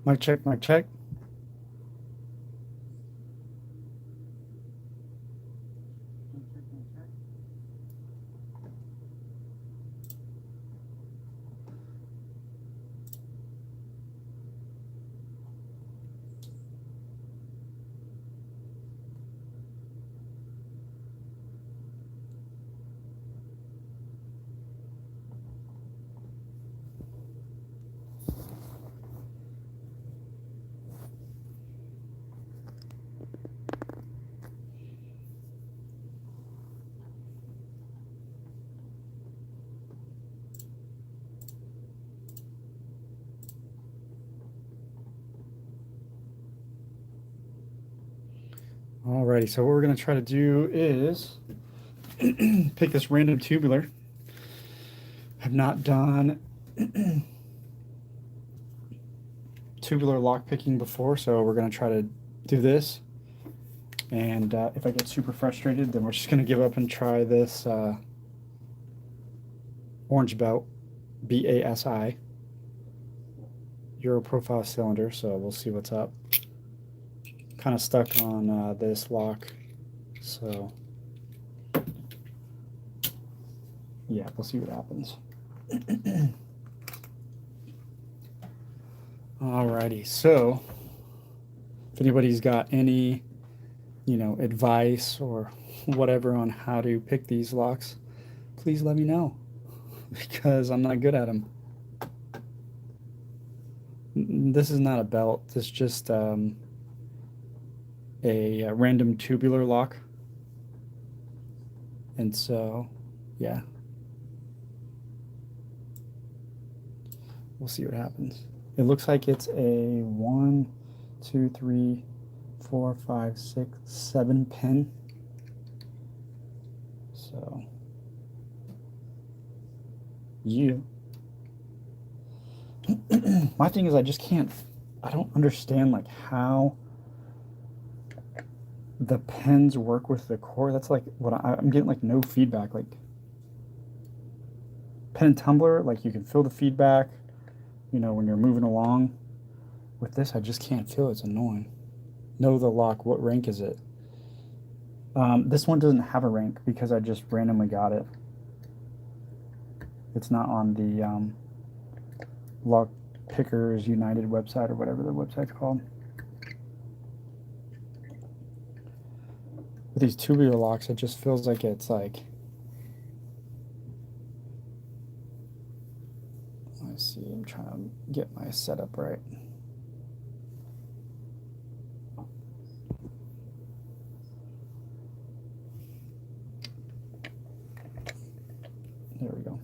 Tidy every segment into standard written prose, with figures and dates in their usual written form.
Mic check, mic check. Alrighty, so what we're going to try to do is pick this random tubular. Have not done tubular lock picking before, so we're going to try to do this. And if I get super frustrated, then we're just going to give up and try this orange belt, BASI, Euro profile cylinder, so we'll see what's up. Kind of stuck on this lock, so yeah, we'll see what happens. Alrighty, so if anybody's got any, advice or whatever on how to pick these locks, please let me know because I'm not good at them. This is not a belt. This is just a random tubular lock. And so, yeah, we'll see what happens. It looks like it's a 1, 2, 3, 4, 5, 6, 7 pin. So, yeah. My thing is I don't understand like how the pins work with the core. That's like what I'm getting, like no feedback. Like pen and tumbler, like you can feel the feedback, when you're moving along. With this, I just can't feel it. It's annoying. Know the lock. What rank is it? This one doesn't have a rank because I just randomly got it. It's not on the Lock Pickers United website or whatever the website's called. With these tubular locks, it just feels like it's like, let's see, I'm trying to get my setup right. There we go.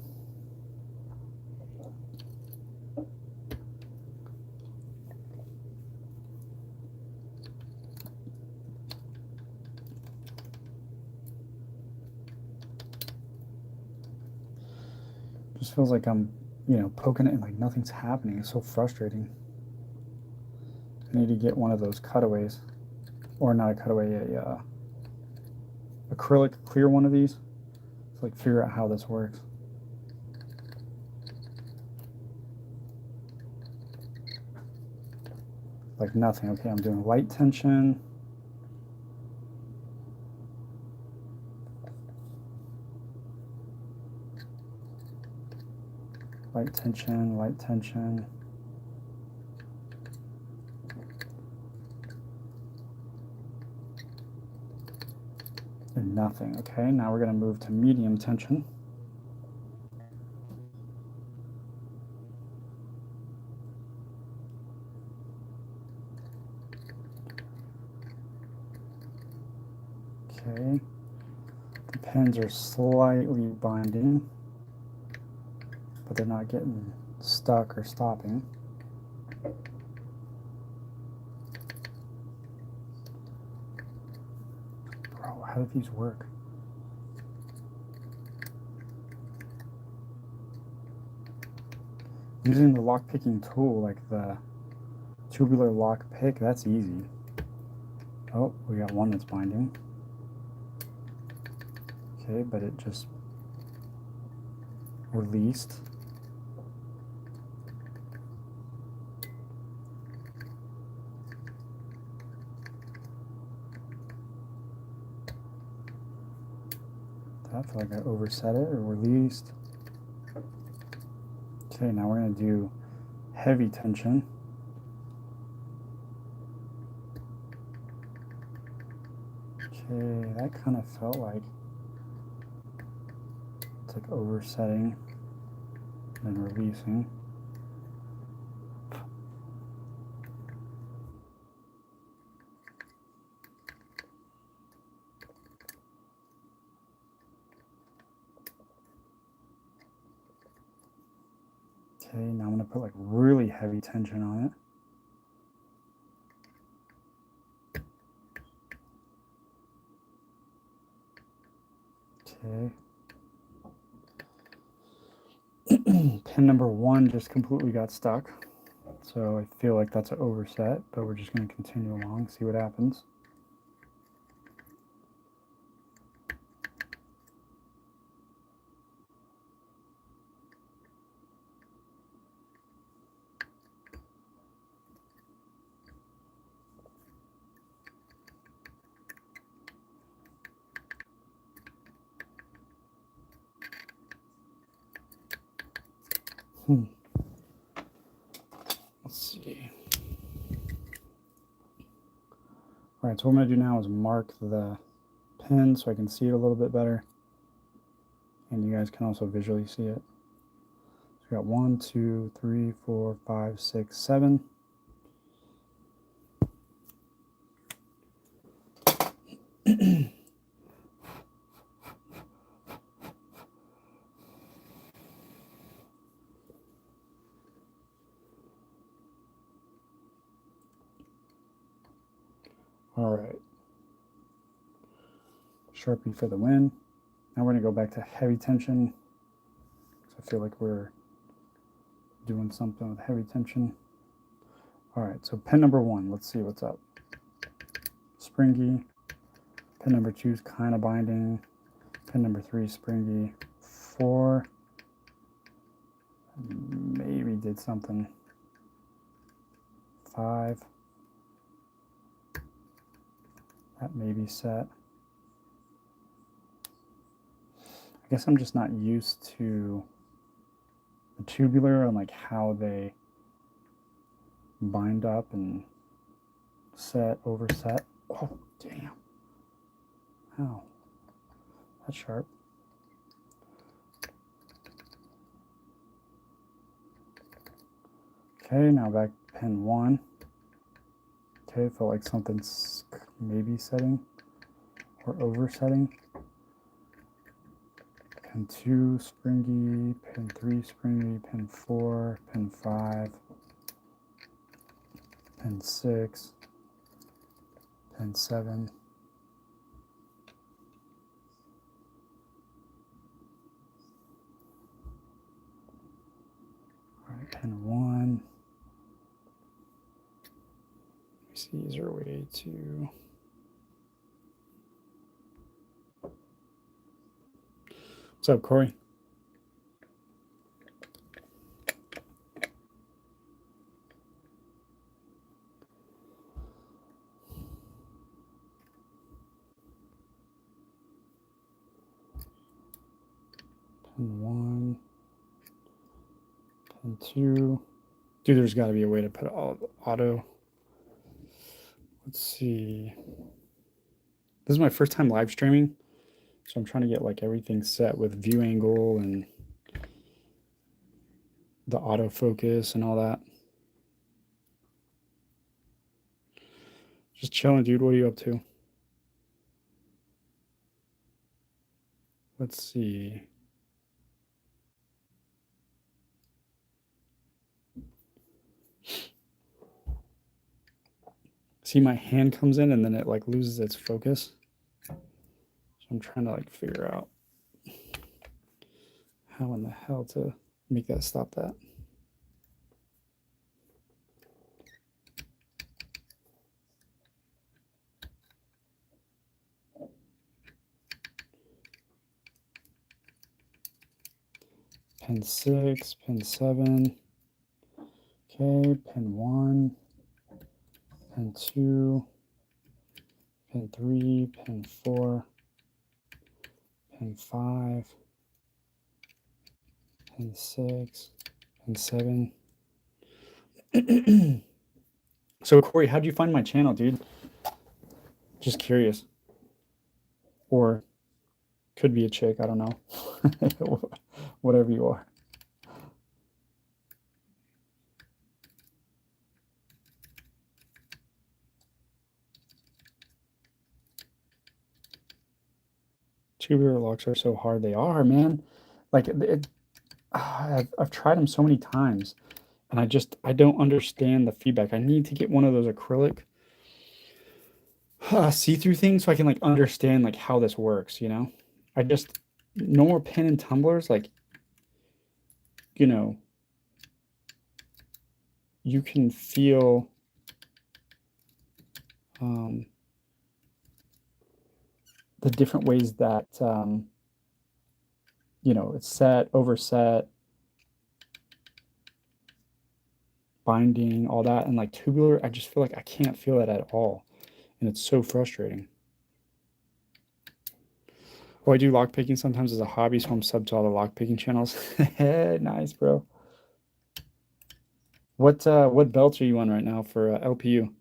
Just feels like I'm, poking it and like nothing's happening. It's so frustrating. I need to get one of those cutaways, or not a cutaway, a acrylic clear one of these. To like figure out how this works. Like nothing. Okay, I'm doing light tension. Light tension, light tension. And nothing. Okay, now we're going to move to medium tension. Okay, the pins are slightly binding, but they're not getting stuck or stopping. Bro, how do these work? Using the lock picking tool, like the tubular lock pick, that's easy. Oh, we got one that's binding. Okay, but it just released. I feel like I overset it or released. Okay, now we're going to do heavy tension. Okay, that kind of felt like it's like oversetting and releasing. Okay, now I'm going to put like really heavy tension on it. Okay. Pin number 1 just completely got stuck. So I feel like that's an overset, but we're just going to continue along, see what happens. Let's see. All right, so what I'm going to do now is mark the pin so I can see it a little bit better. And you guys can also visually see it. So we got 1, 2, 3, 4, 5, 6, 7. All right. Sharpie for the win. Now we're going to go back to heavy tension. So I feel like we're doing something with heavy tension. All right, so pin number 1, let's see what's up. Springy. Pin number 2 is kind of binding. Pin number 3 is springy. 4 maybe did something. 5, that may be set. I guess I'm just not used to the tubular and like how they bind up and set, overset. Oh, damn. Ow. That's sharp. Okay, now back to pin 1. Okay, felt like something's maybe setting or oversetting. Pin 2, springy, pin 3, springy, pin 4, pin 5, pin 6, pin 7. All right, pin 1. Let me see, is there a way to... What's up, Corey? Pin 1, pin 2. Dude, there's got to be a way to put auto. Let's see. This is my first time live streaming, so I'm trying to get like everything set with view angle and the autofocus and all that. Just chilling, dude. What are you up to? Let's see. See, my hand comes in and then it like loses its focus. So I'm trying to like figure out how in the hell to make that stop that. Pin 6, pin 7. Okay, pin 1, pin 2, pin 3, pin 4, and 5 and 6 and 7. So Corey, how'd you find my channel, dude? Just curious. Or could be a chick, I don't know. Whatever you are. Tubular locks are so hard. They are, man. Like I've tried them so many times, and I don't understand the feedback. I need to get one of those acrylic see-through things so I can like understand like how this works, you know? I just no more pin and tumblers, like, you know, you can feel the different ways that you know, it's set, overset, binding, all that. And like tubular, I just feel like I can't feel that at all. And it's so frustrating. Oh, I do lock picking sometimes as a hobby, so I'm sub to all the lock picking channels. Nice, bro. What belts are you on right now for LPU?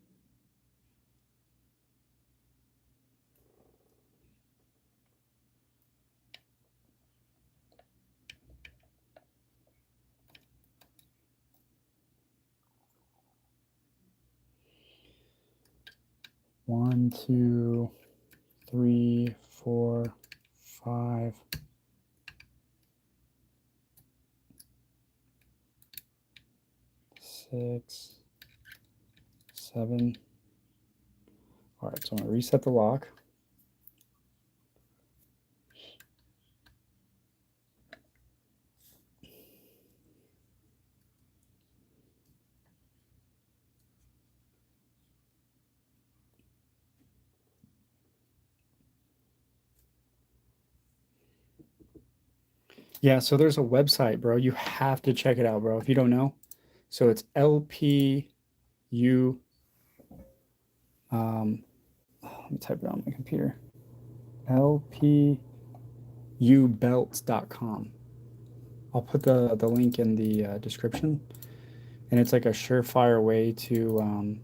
One, two, three, 4, 5, 6, 7. All right, so I'm gonna reset the lock. Yeah, so there's a website, bro. You have to check it out, bro, if you don't know. So it's LPU. Let me type it on my computer. LPUbelts.com. I'll put the link in the description. And it's like a surefire way to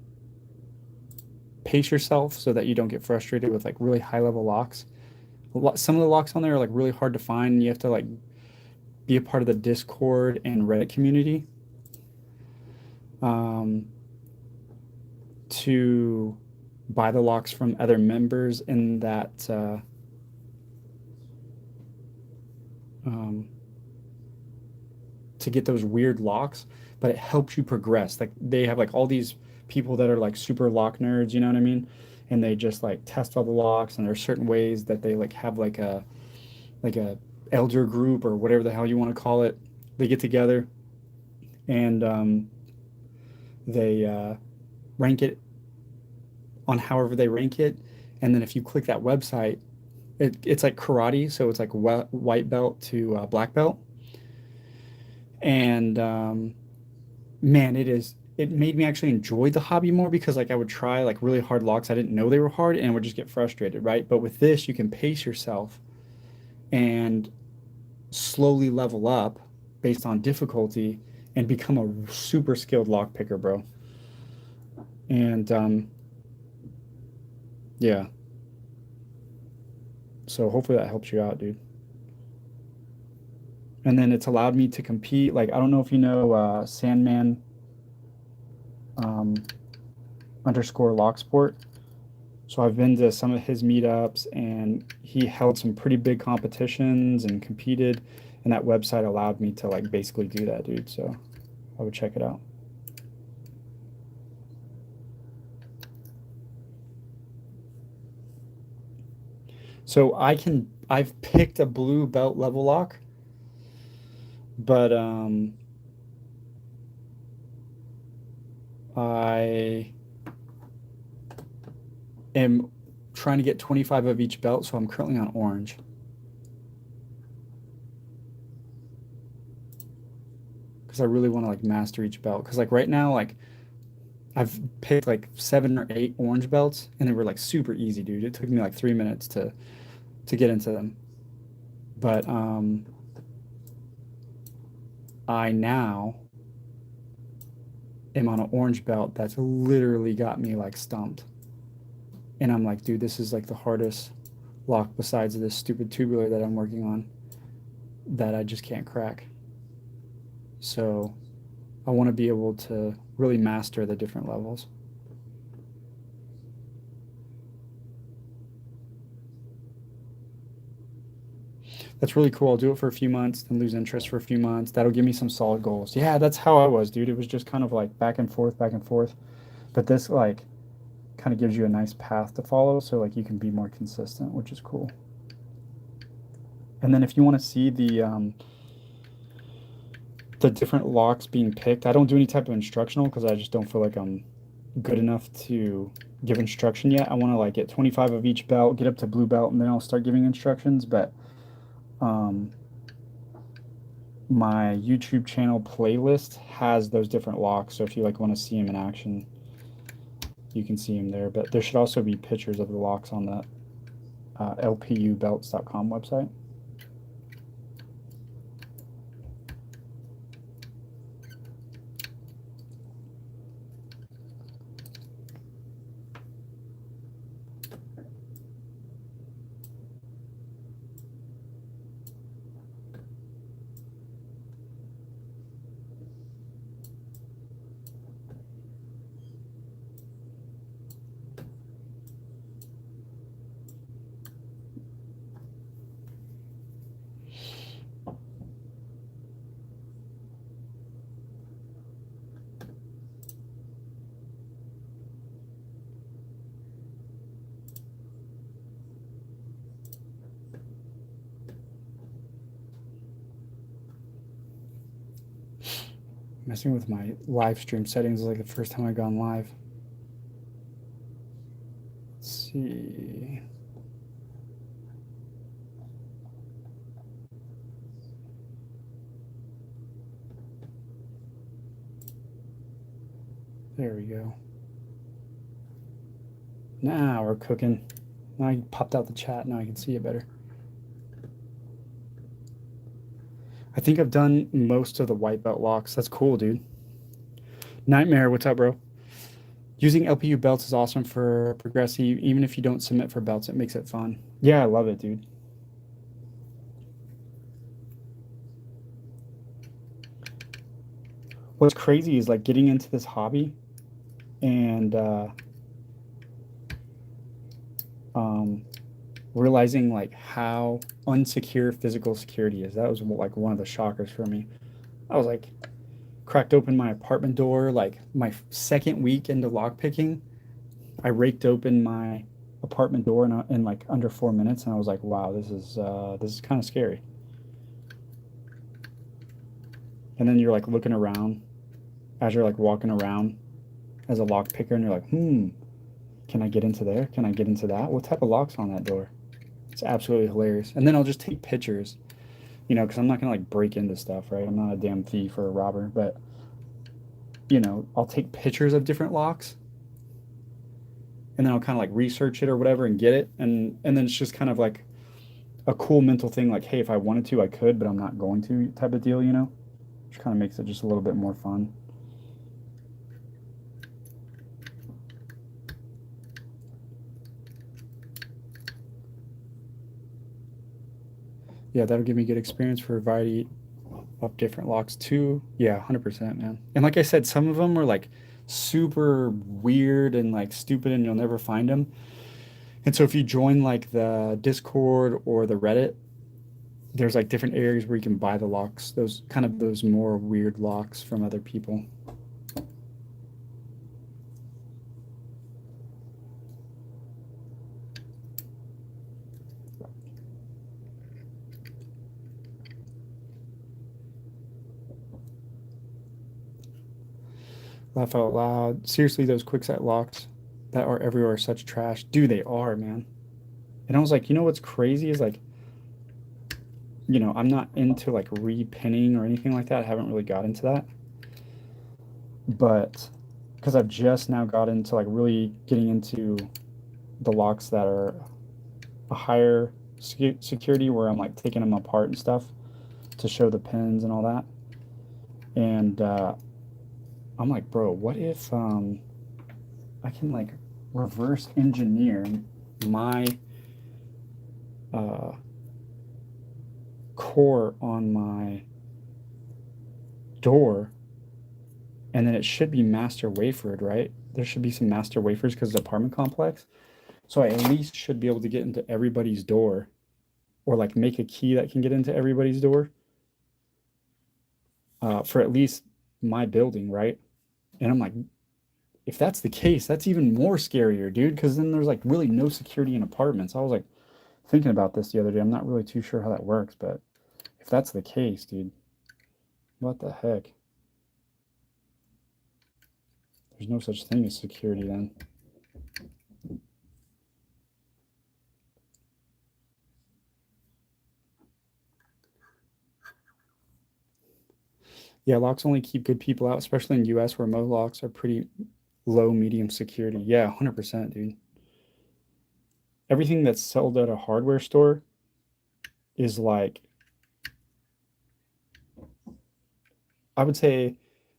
pace yourself so that you don't get frustrated with like really high level locks. Some of the locks on there are like really hard to find. You have to like be a part of the Discord and Reddit community to buy the locks from other members in that to get those weird locks, but it helps you progress. Like they have like all these people that are like super lock nerds, you know what I mean? And they just like test all the locks, and there's certain ways that they like have like a elder group or whatever the hell you want to call it. They get together and they rank it on however they rank it. And then if you click that website, it's like karate, so it's like white belt to black belt. And man, it made me actually enjoy the hobby more because like I would try like really hard locks I didn't know they were hard and would just get frustrated, right? But with this, you can pace yourself and slowly level up based on difficulty and become a super skilled lock picker, bro. And yeah, so hopefully that helps you out, dude. And then it's allowed me to compete. Like I don't know if you know Sandman um, underscore Locksport. So I've been to some of his meetups, and he held some pretty big competitions and competed, and that website allowed me to like basically do that, dude. So I would check it out. So I've picked a blue belt level lock, but I am trying to get 25 of each belt, so I'm currently on orange. Because I really want to like master each belt. Because like right now, like I've picked like 7 or 8 orange belts, and they were like super easy, dude. It took me like 3 minutes to get into them. But I now am on an orange belt that's literally got me like stumped. And I'm like, dude, this is like the hardest lock besides this stupid tubular that I'm working on that I just can't crack. So I want to be able to really master the different levels. That's really cool. I'll do it for a few months, then lose interest for a few months. That'll give me some solid goals. Yeah, that's how I was, dude. It was just kind of like back and forth, back and forth. But this like kind of gives you a nice path to follow, so like you can be more consistent, which is cool. And then if you want to see the different locks being picked, I don't do any type of instructional because I just don't feel like I'm good enough to give instruction yet. I want to like get 25 of each belt, get up to blue belt, and then I'll start giving instructions. But um, my YouTube channel playlist has those different locks, so if you like want to see them in action, you can see them there. But there should also be pictures of the locks on the lpubelts.com website. Messing with my live stream settings is like the first time I've gone live. Let's see. There we go. Now we're cooking. Now I popped out the chat. Now I can see it better. I think I've done most of the white belt locks. That's cool, dude. Nightmare, what's up, bro? Using LPU belts is awesome for progressive. Even if you don't submit for belts, it makes it fun. Yeah, I love it, dude. What's crazy is like getting into this hobby and realizing like how unsecure physical security is. That was like one of the shockers for me. I was like, cracked open my apartment door like my second week into lockpicking. I raked open my apartment door in like under 4 minutes, and I was like, wow, this is kind of scary. And then you're like looking around as you're like walking around as a lock picker, and you're like, can I get into there? Can I get into that? What type of lock's on that door? It's absolutely hilarious. And then I'll just take pictures, you know, because I'm not gonna like break into stuff, right? I'm not a damn thief or a robber, but you know, I'll take pictures of different locks, and then I'll kind of like research it or whatever and get it, and then it's just kind of like a cool mental thing, like, hey, if I wanted to, I could, but I'm not going to, type of deal, you know, which kind of makes it just a little bit more fun. Yeah, that'll give me good experience for a variety of different locks too. Yeah, 100%, man. And like I said, some of them are like super weird and like stupid, and you'll never find them. And so if you join like the Discord or the Reddit, there's like different areas where you can buy the locks, those kind of those more weird locks from other people. Laugh out loud. Seriously, those quickset locks that are everywhere are such trash. Dude, they are, man. And I was like, you know what's crazy is like, you know, I'm not into like repinning or anything like that. I haven't really got into that. But because I've just now got into like really getting into the locks that are a higher security where I'm like taking them apart and stuff to show the pins and all that. And I'm like, bro, what if I can like reverse engineer my uh, core on my door, and then it should be master wafered, right? There should be some master wafers because it's an apartment complex. So I at least should be able to get into everybody's door, or like make a key that can get into everybody's door for at least my building, right? And I'm like, if that's the case, that's even more scarier, dude, because then there's like really no security in apartments. I was like thinking about this the other day. I'm not really too sure how that works, but if that's the case, dude, what the heck? There's no such thing as security then. Yeah, locks only keep good people out, especially in US where most locks are pretty low, medium security. Yeah, 100%, dude. Everything that's sold at a hardware store is like, I would say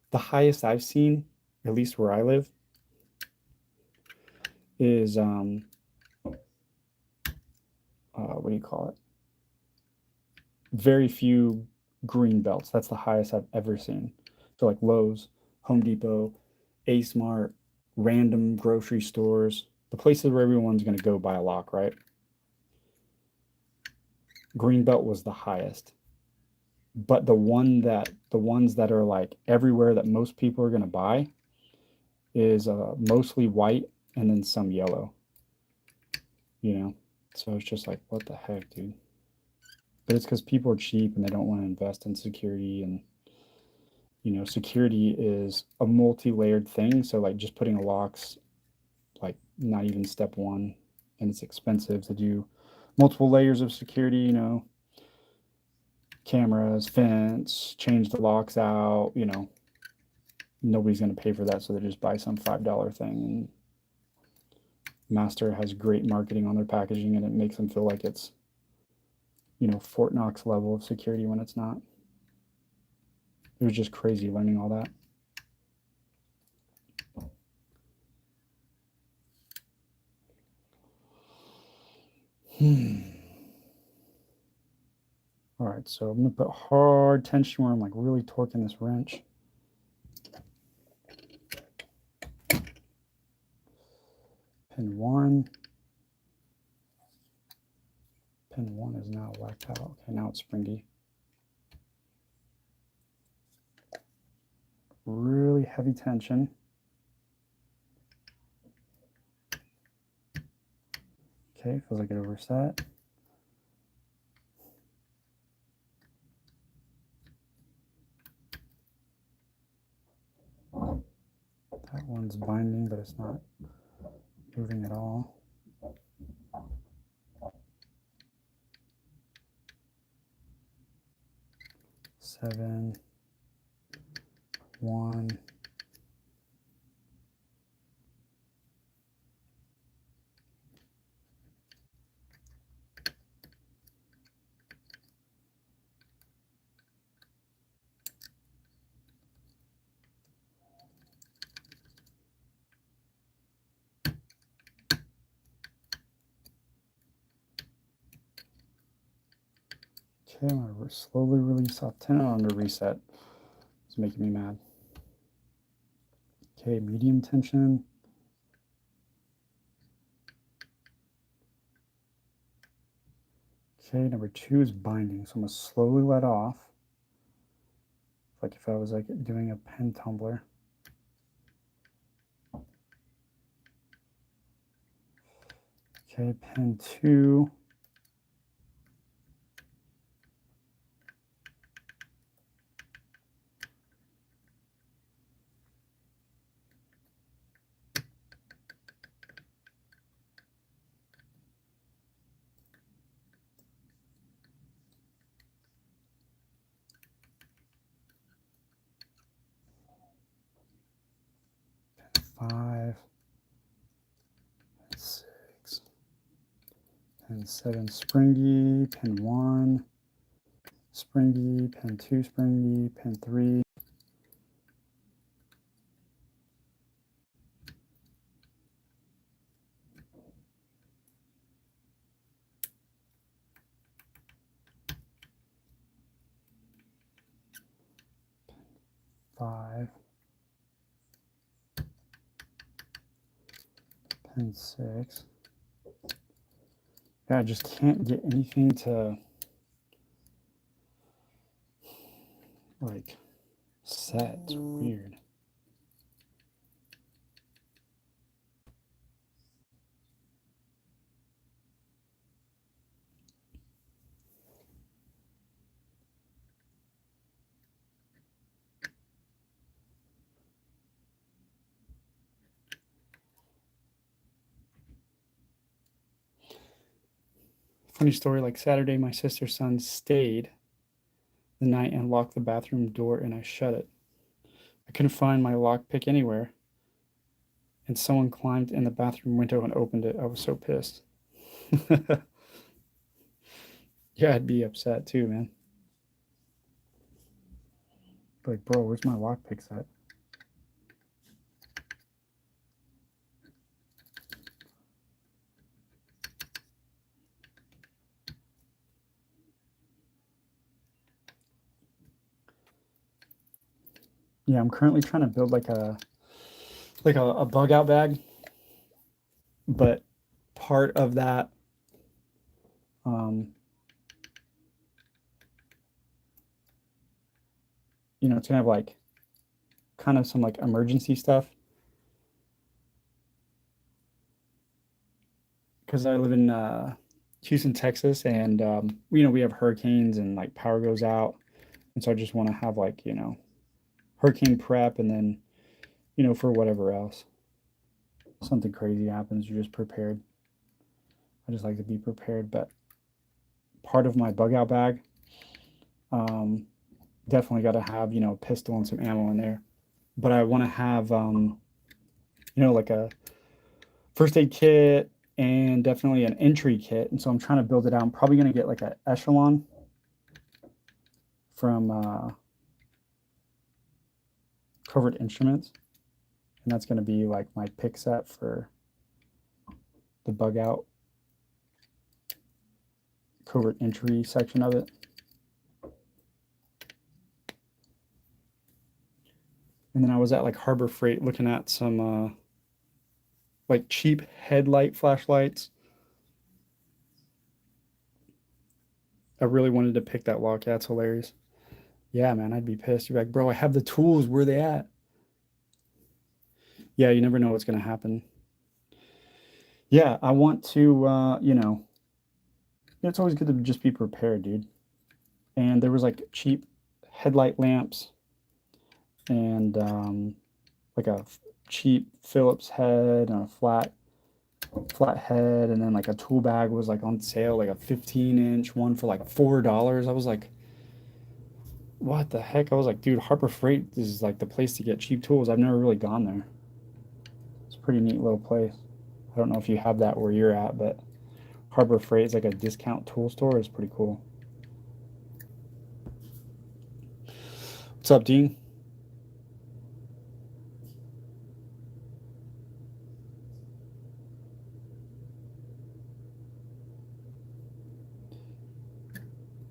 the highest I've seen, at least where I live, is what do you call it? Very few green belts. That's the highest I've ever seen. So like Lowe's, Home Depot, A Smart, random grocery stores, the places where everyone's going to go buy a lock, right? Green belt was the highest. But the ones that are like everywhere that most people are going to buy is mostly white and then some yellow, you know? So it's just like, what the heck, dude? But it's because people are cheap and they don't want to invest in security. And, you know, security is a multi-layered thing. So, like, just putting a lock's like not even step one, and it's expensive to do multiple layers of security, you know, cameras, fence, change the locks out, you know, nobody's going to pay for that. So they just buy some $5 thing. And Master has great marketing on their packaging and it makes them feel like it's, you know, Fort Knox level of security when it's not. It was just crazy learning all that. All right, so I'm gonna put hard tension where I'm like really torquing this wrench. Pin one. Pin one is now whacked out. Okay, now it's springy. Really heavy tension. Okay, feels like it overset. That one's binding, but it's not moving at all. 7, 1. Okay, I'm going to slowly release off 10. Oh, I'm going to reset. It's making me mad. Okay, medium tension. Okay, number 2 is binding, so I'm going to slowly let off. Like if I was like doing a pen tumbler. Okay, pen 2. Pen 5. Pen 6. pin 7 springy, pin 1 springy, pin 2 springy, pin 3. Five, pin 6. Yeah, I just can't get anything to like set. It's weird. Funny story, like Saturday, my sister's son stayed the night and locked the bathroom door and I shut it. I couldn't find my lockpick anywhere. And someone climbed in the bathroom window and opened it. I was so pissed. Yeah, I'd be upset too, man. Like, bro, where's my lockpicks at? Yeah, I'm currently trying to build like a bug out bag, but part of that you know, it's gonna have like kind of some like emergency stuff because I live in Houston, Texas, and you know we have hurricanes and like power goes out, and so I just want to have like hurricane prep, and then for whatever else, something crazy happens, you're just prepared. I just like to be prepared, but part of my bug out bag, um, definitely got to have a pistol and some ammo in there, but I want to have like a first aid kit and definitely an entry kit. And so I'm trying to build it out. I'm probably going to get like an echelon from Covert Instruments. And that's going to be like my pick set for the bug out covert entry section of it. And then I was at like Harbor Freight looking at some like cheap headlight flashlights. I really wanted to pick that lock. Yeah, it's hilarious. Yeah, man, I'd be pissed. You're like, bro, I have the tools. Where are they at? Yeah, you never know what's going to happen. Yeah, I want to, it's always good to just be prepared, dude. And there was like cheap headlight lamps and like a cheap Phillips head and a flat head, and then like a tool bag was like on sale, like a 15-inch one for like $4. I was like, what the heck? I was like, dude, Harbor Freight is like the place to get cheap tools. I've never really gone there. It's a pretty neat little place. I don't know if you have that where you're at, but Harbor Freight is like a discount tool store. It's pretty cool. What's up, Dean?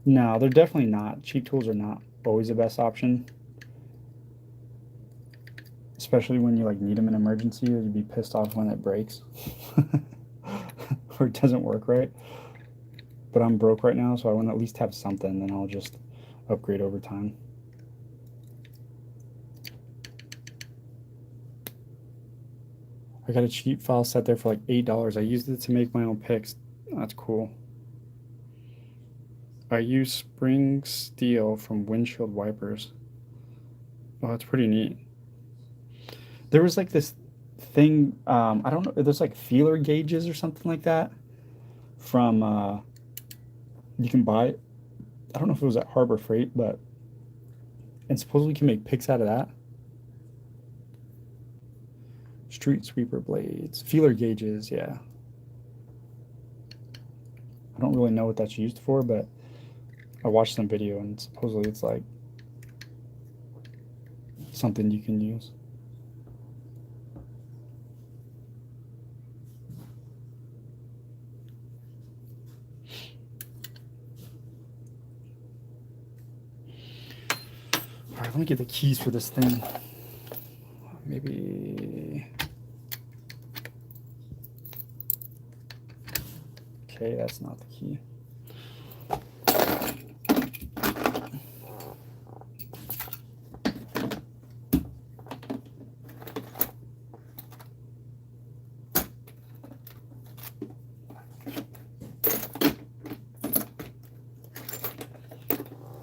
No, they're definitely not. Cheap tools are not always the best option, especially when you like need them in emergency. You'd be pissed off when it breaks or it doesn't work right. But I'm broke right now, so I want to at least have something. Then I'll just upgrade over time. I got a cheap file set there for like $8. I used it to make my own picks. That's cool. I use spring steel from windshield wipers. Oh, that's pretty neat. There was like this thing, I don't know, there's like feeler gauges or something like that from you can buy it. I don't know if it was at Harbor Freight, but and supposedly you can make picks out of that. Street sweeper blades, feeler gauges, yeah. don't really know what that's used for, but I watched some video and supposedly it's like something you can use. All right, let me get the keys for this thing. Maybe. Okay, that's not the key.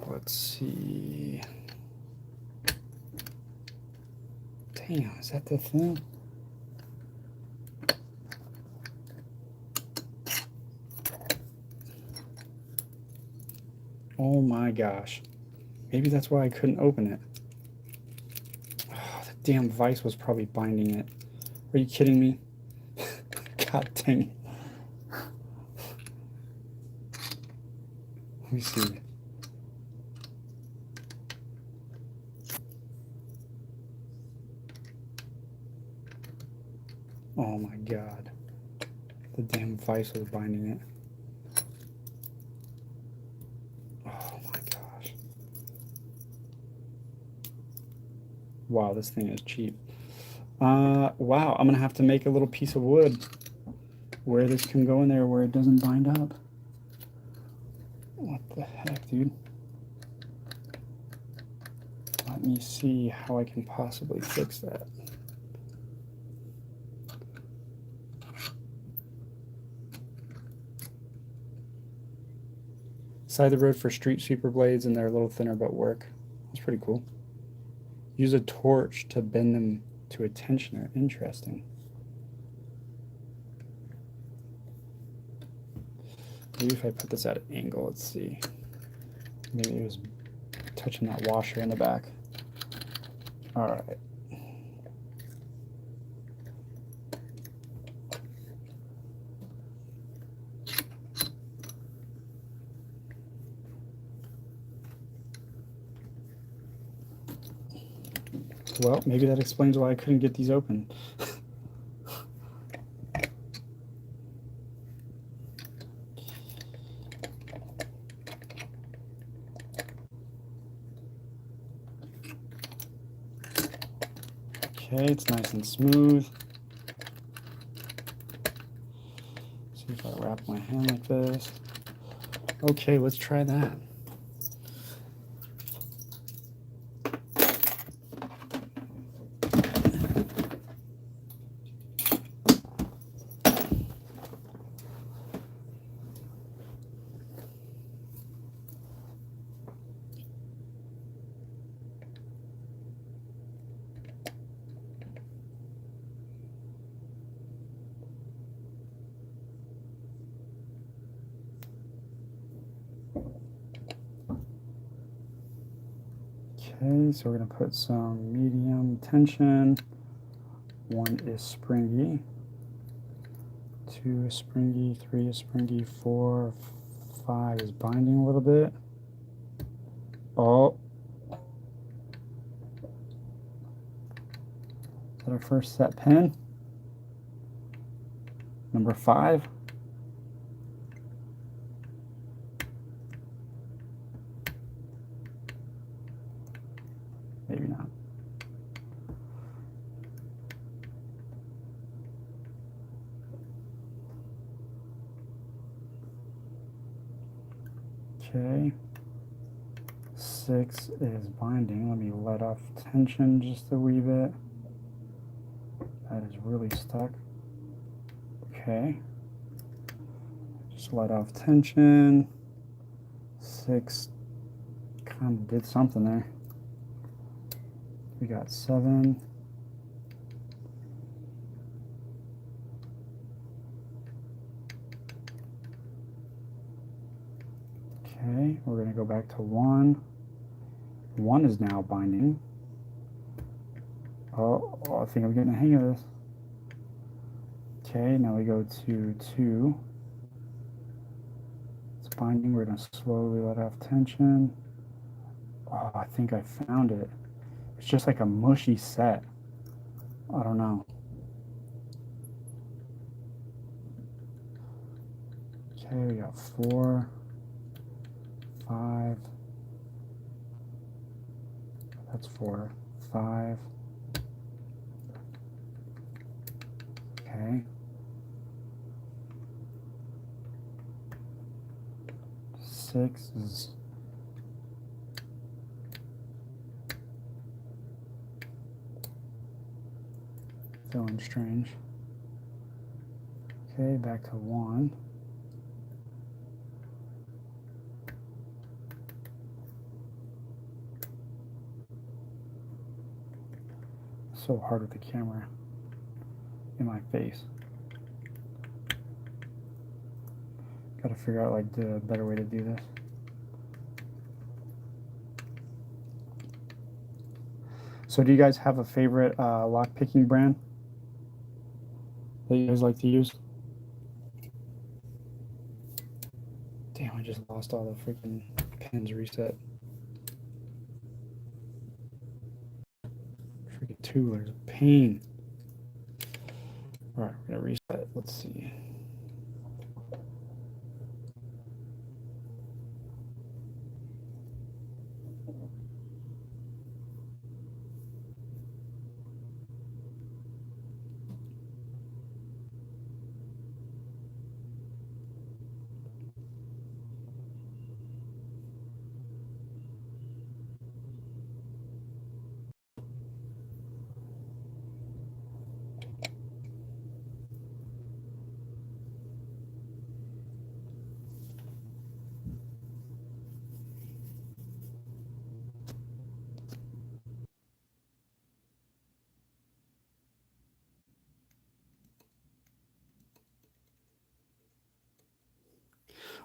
Let's see. Damn, is that the thing? Oh my gosh. Maybe that's why I couldn't open it. Oh, the damn vise was probably binding it. Are you kidding me? God dang it. Let me see. Oh my god. The damn vise was binding it. Oh my gosh. Wow, this thing is cheap. Wow, I'm gonna have to make a little piece of wood where this can go in there where it doesn't bind up. What the heck, dude? Let me see how I can possibly fix that. Side of the road for street sweeper blades, and they're a little thinner but work. That's pretty cool. Use a torch to bend them to a tensioner. Interesting. Maybe if I put this at an angle, let's see. Maybe it was touching that washer in the back. All right. Well, maybe that explains why I couldn't get these open. Okay, it's nice and smooth. See if I wrap my hand like this. Okay, let's try that. Okay, so we're going to put some medium tension. 1 is springy, 2 is springy, 3 is springy, 4, 5 is binding a little bit. Oh. Is that our first set pin? Number 5. Maybe not. Okay. 6 is binding. Let me let off tension just a wee bit. That is really stuck. Okay. Just let off tension. 6 kind of did something there. We got 7. Okay, we're going to go back to 1. 1 is now binding. Oh, I think I'm getting the hang of this. Okay, now we go to 2. binding. We're going to slowly let off tension. Oh, I think I found it. It's just like a mushy set. I don't know. Okay, we got 4, 5. That's 4, 5. Okay. 6 is feeling strange. Okay, back to 1. So hard with the camera in my face. Got to figure out like the better way to do this. So do you guys have a favorite lock picking brand that you guys like to use? Damn, I just lost all the freaking pins reset. Freaking Tubular is a pain. All right, we're gonna reset. Let's see.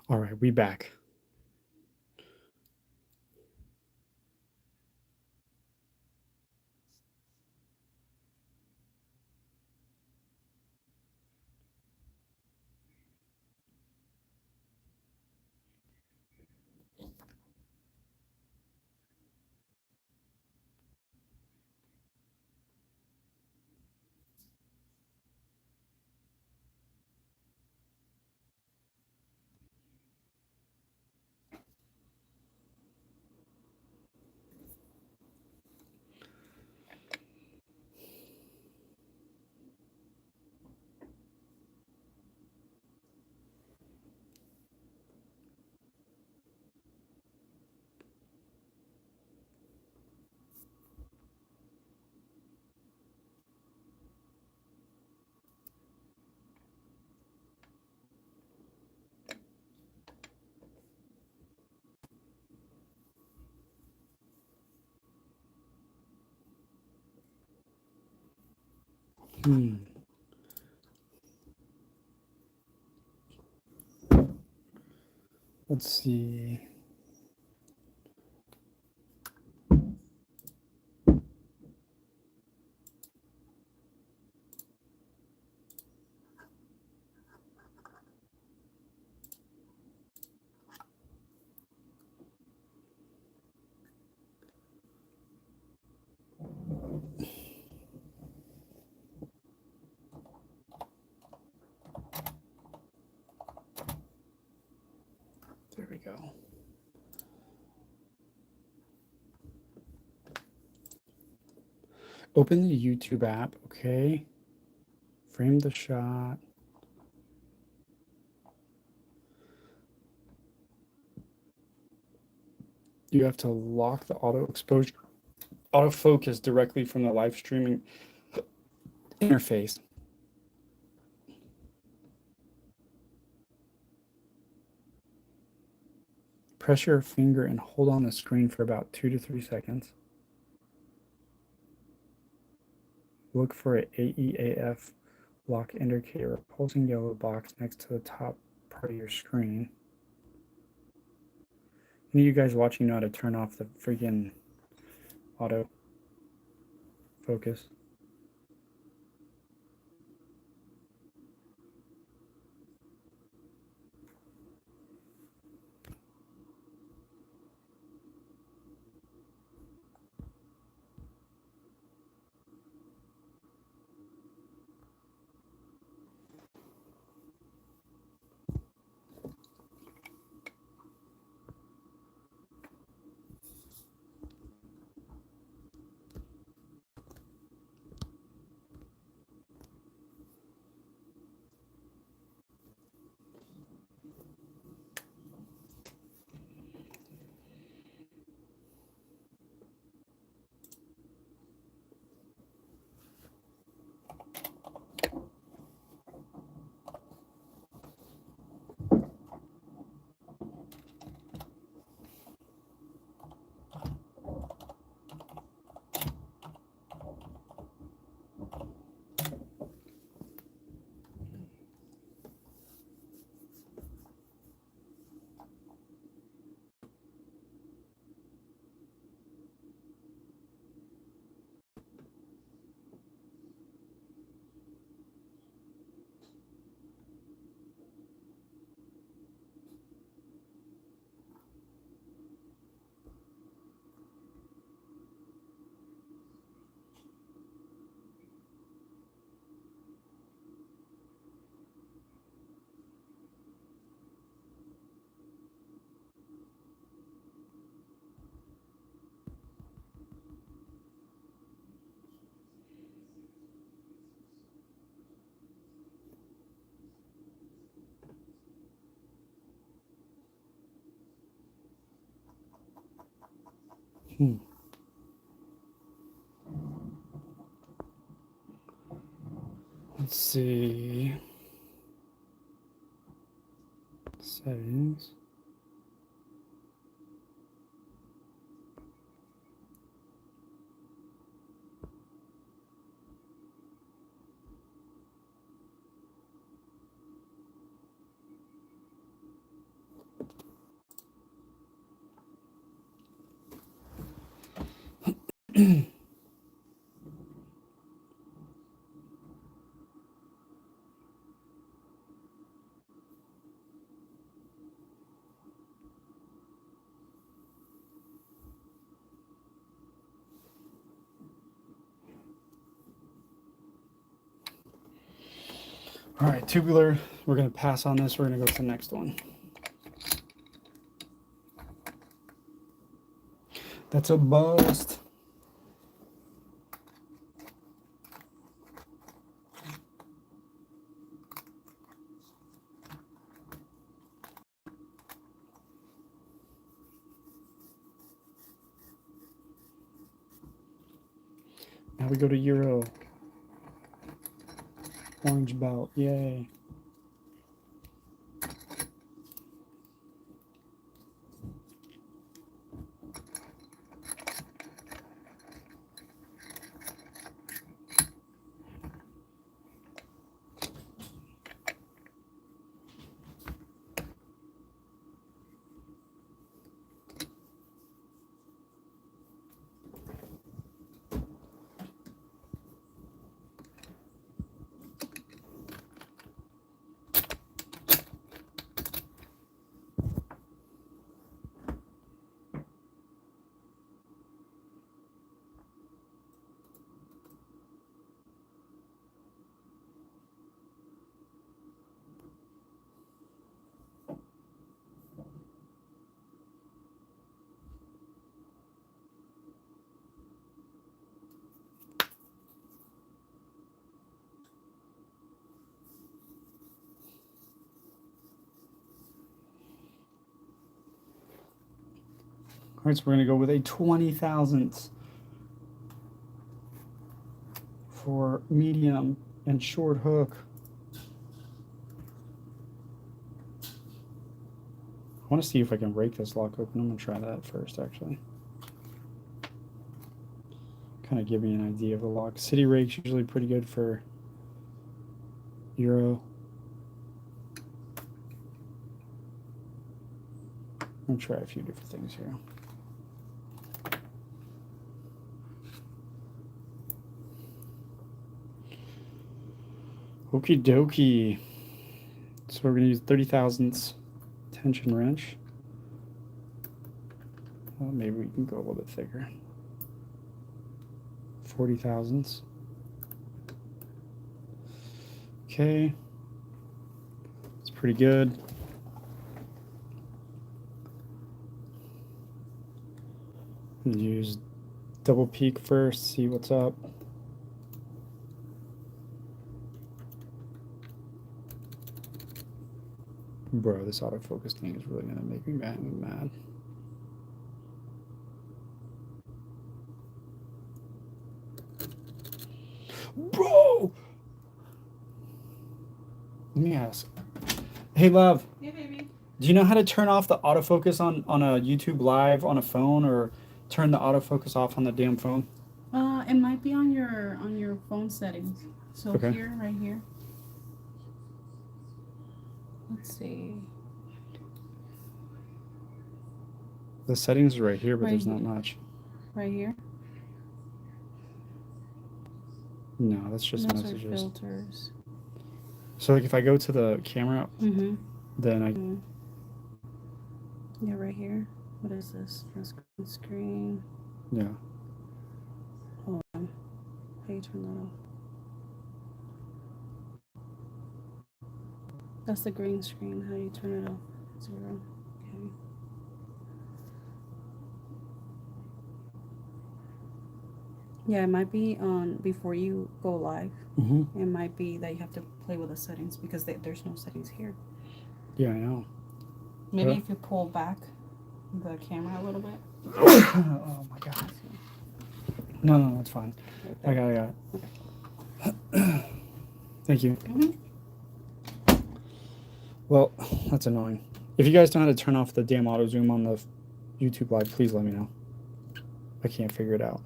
All right, we back. Let's see. There we go. Open the YouTube app, okay? Frame the shot. You have to lock the auto exposure, autofocus directly from the live streaming interface. Press your finger and hold on the screen for about 2 to 3 seconds. Look for an AEAF lock indicator, a pulsing yellow box next to the top part of your screen. Any of you guys watching know how to turn off the freaking auto focus? Let's see. Settings. All right, tubular. We're going to pass on this. We're going to go to the next one. That's a bust. Now we go to Euro. Orange belt. Yay. All right, so we're going to go with a 20 thousandths for medium and short hook. I want to see if I can rake this lock open. I'm going to try that first, actually. Kind of give me an idea of a lock. City rake's usually pretty good for Euro. I'm going to try a few different things here. Okie dokie. So we're going to use 30 thousandths tension wrench. Well, maybe we can go a little bit thicker. 40 thousandths. Okay. It's pretty good. Use double peak first, see what's up. Bro, this autofocus thing is really gonna make me mad. Bro! Let me ask. Hey, love. Hey, baby. Do you know how to turn off the autofocus on a YouTube Live on a phone, or turn the autofocus off on the damn phone? It might be on your phone settings. So Okay. here, right here. Let's see. The settings are right here, but Right there's not here. much. Right here. No, that's just Those messages. are filters. So like if I go to the camera, Mm-hmm. then I Yeah, right here. What is this? Screen. yeah. Hold on. How do you turn that off? That's the green screen. How do you turn it off? 0. Okay. Yeah, it might be on before you go live. Mm-hmm. It might be that you have to play with the settings because there's no settings here. Yeah, I know. Maybe if you pull back. the camera a little bit. Oh my god. No, it's fine. I got it. Okay. Thank you. Well, that's annoying. If you guys know how to turn off the damn auto zoom on the YouTube live, please let me know. I can't figure it out.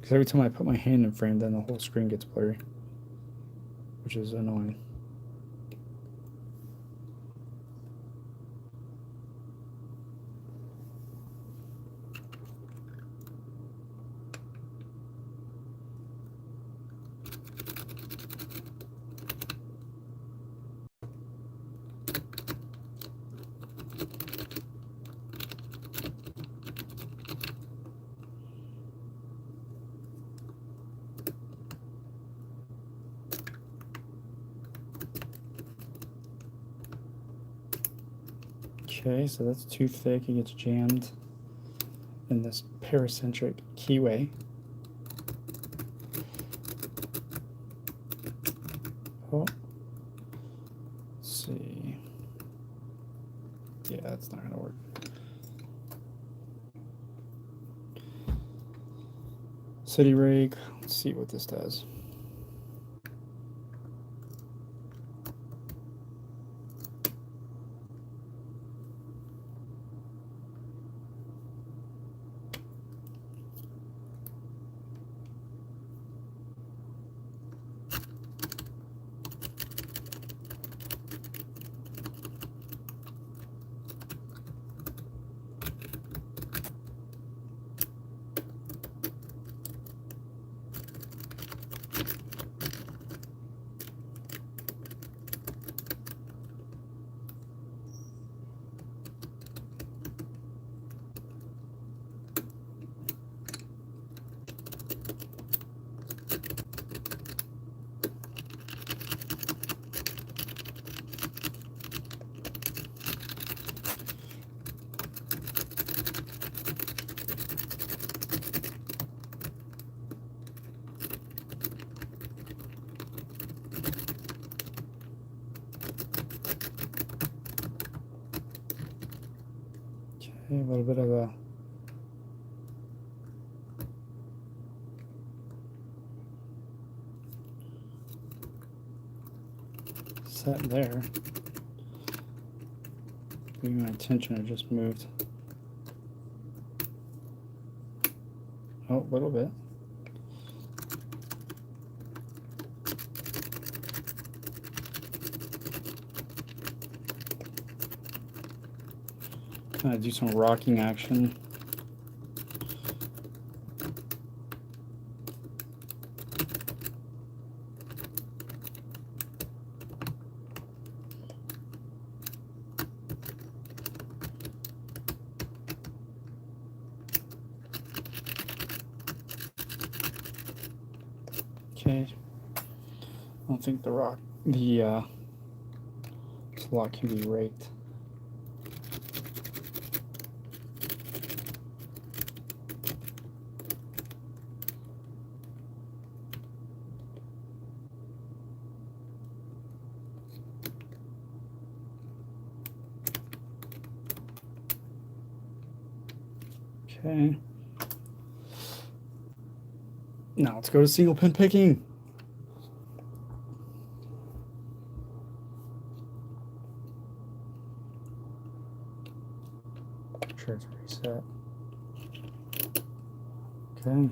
Because every time I put my hand in frame, then the whole screen gets blurry, which is annoying. Okay, so that's too thick. It gets jammed in this paracentric keyway. Oh, let's see. Yeah, that's not gonna work. City rake. Let's see what this does. A little bit of a set there. Maybe my tensioner just moved. Oh, a little bit. Kind of do some rocking action. Okay. I don't think the slot can be raked. Okay. Now let's go to single pin picking. Sure it's reset. Okay.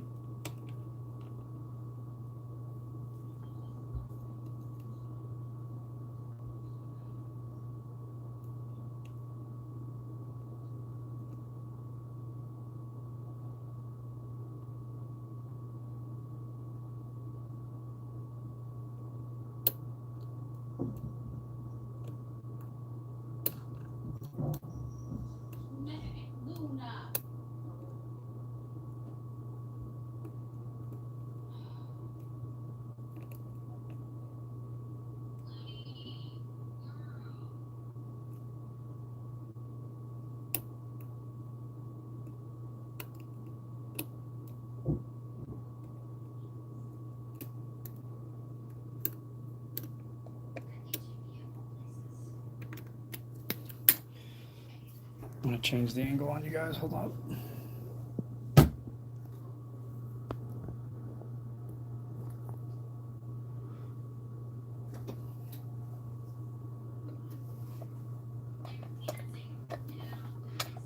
I'm going to change the angle on you guys. Hold on.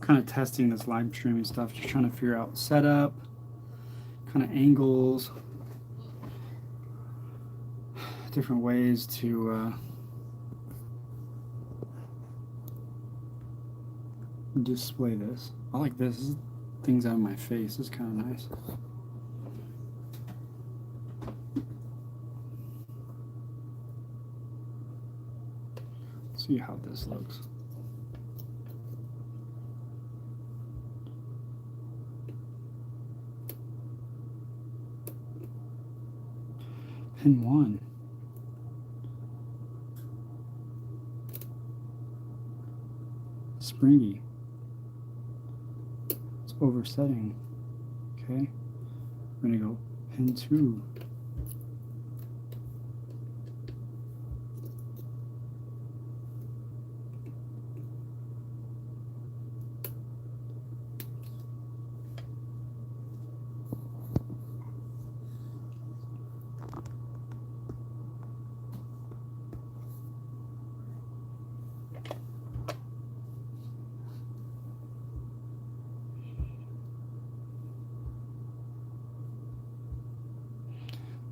Kind of testing this live streaming stuff, just trying to figure out setup, kind of angles, different ways to display this. I like this. This is things out of my face. This is kind of nice. See how this looks. Pin 1. Springy. It's oversetting. Okay. We're going to go pin 2.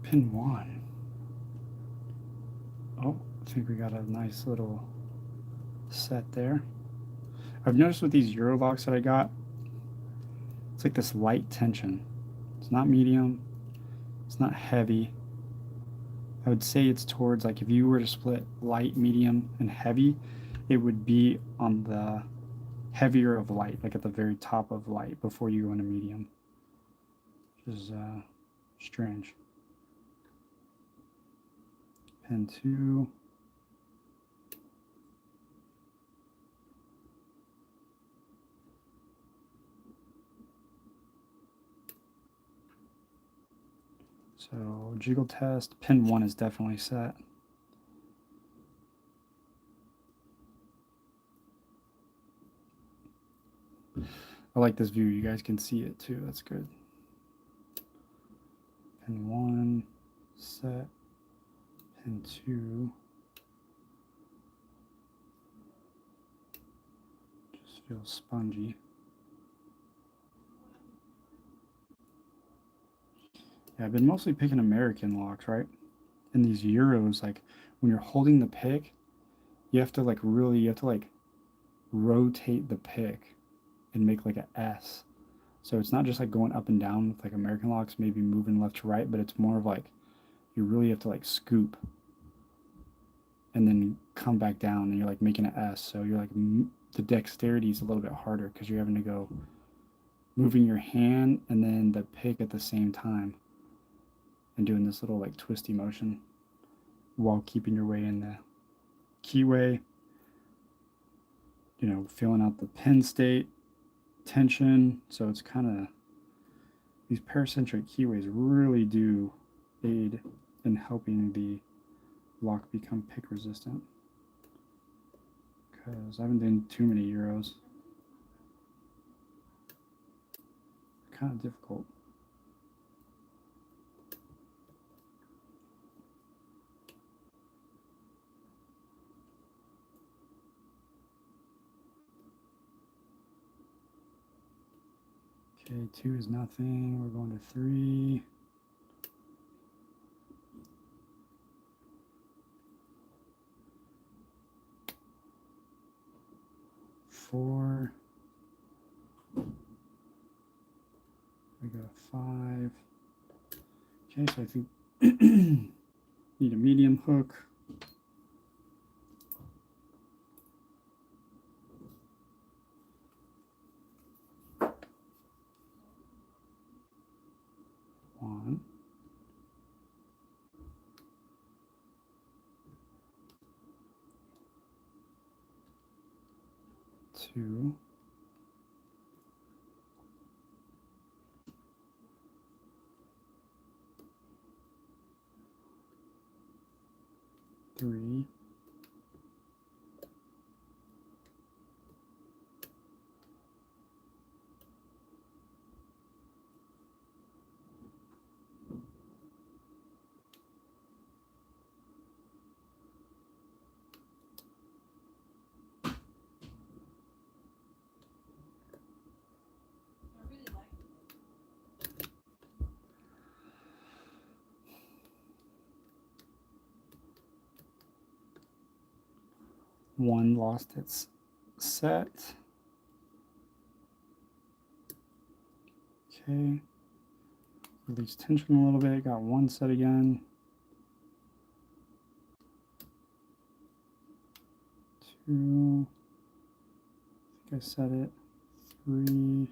Pin 1. Oh, I think we got a nice little set there. I've noticed with these Euro locks that I got, it's like this light tension. It's not medium, it's not heavy. I would say it's towards, like, if you were to split light, medium, and heavy, it would be on the heavier of light, like at the very top of light before you go into medium, which is strange. Pin 2. So jiggle test, pin 1 is definitely set. I like this view, you guys can see it too, that's good. Pin 1, set. Pin 2. Just feels spongy. Yeah, I've been mostly picking American locks, right? And these Euros, like when you're holding the pick, you have to rotate the pick and make like an S. So it's not just like going up and down with like American locks, maybe moving left to right, but it's more of like you really have to like scoop and then come back down and you're like making an S. So you're like, the dexterity is a little bit harder because you're having to go moving your hand and then the pick at the same time and doing this little like twisty motion while keeping your way in the keyway, you know, feeling out the pin state, tension. So it's kind of, these paracentric keyways really do aid in helping the lock become pick resistant, because I haven't done too many Euros. Kind of difficult. Okay, 2 is nothing. We're going to 3. Four. We got 5. Okay, so I think need a medium hook. One. 2. 3. 1 lost its set. Okay. Release tension a little bit. Got 1 set again. 2. I think I set it. 3.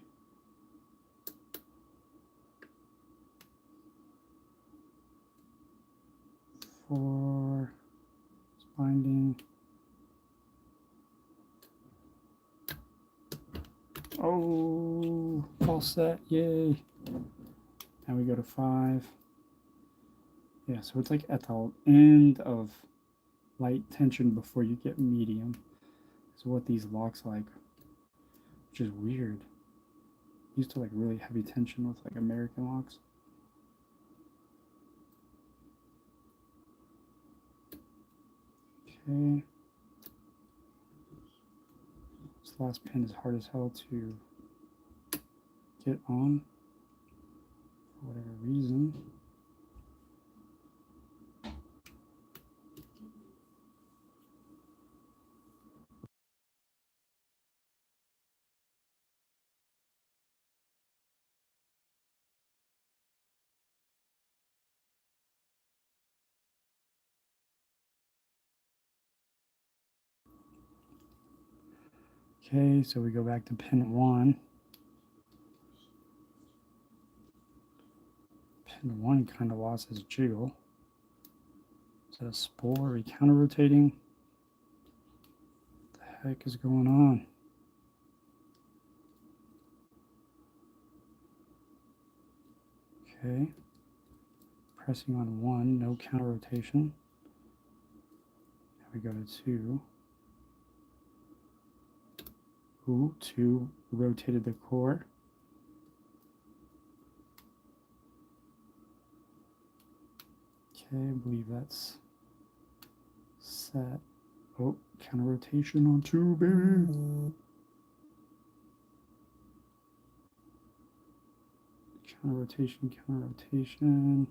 4. It's binding. Oh, all set. Yay. Now we go to 5. Yeah, so it's like at the end of light tension before you get medium. So what these locks like, which is weird. Used to like really heavy tension with like American locks. Okay. This last pin is hard as hell to get on for whatever reason. Okay, so we go back to pin 1. Pin 1 kind of lost its jiggle. Is that a spool? Are we counter rotating? What the heck is going on? Okay. Pressing on 1, no counter rotation. Now we go to 2. Ooh, 2 rotated the core. Okay, I believe that's set. Oh, counter rotation on 2, baby. Counter rotation, counter rotation.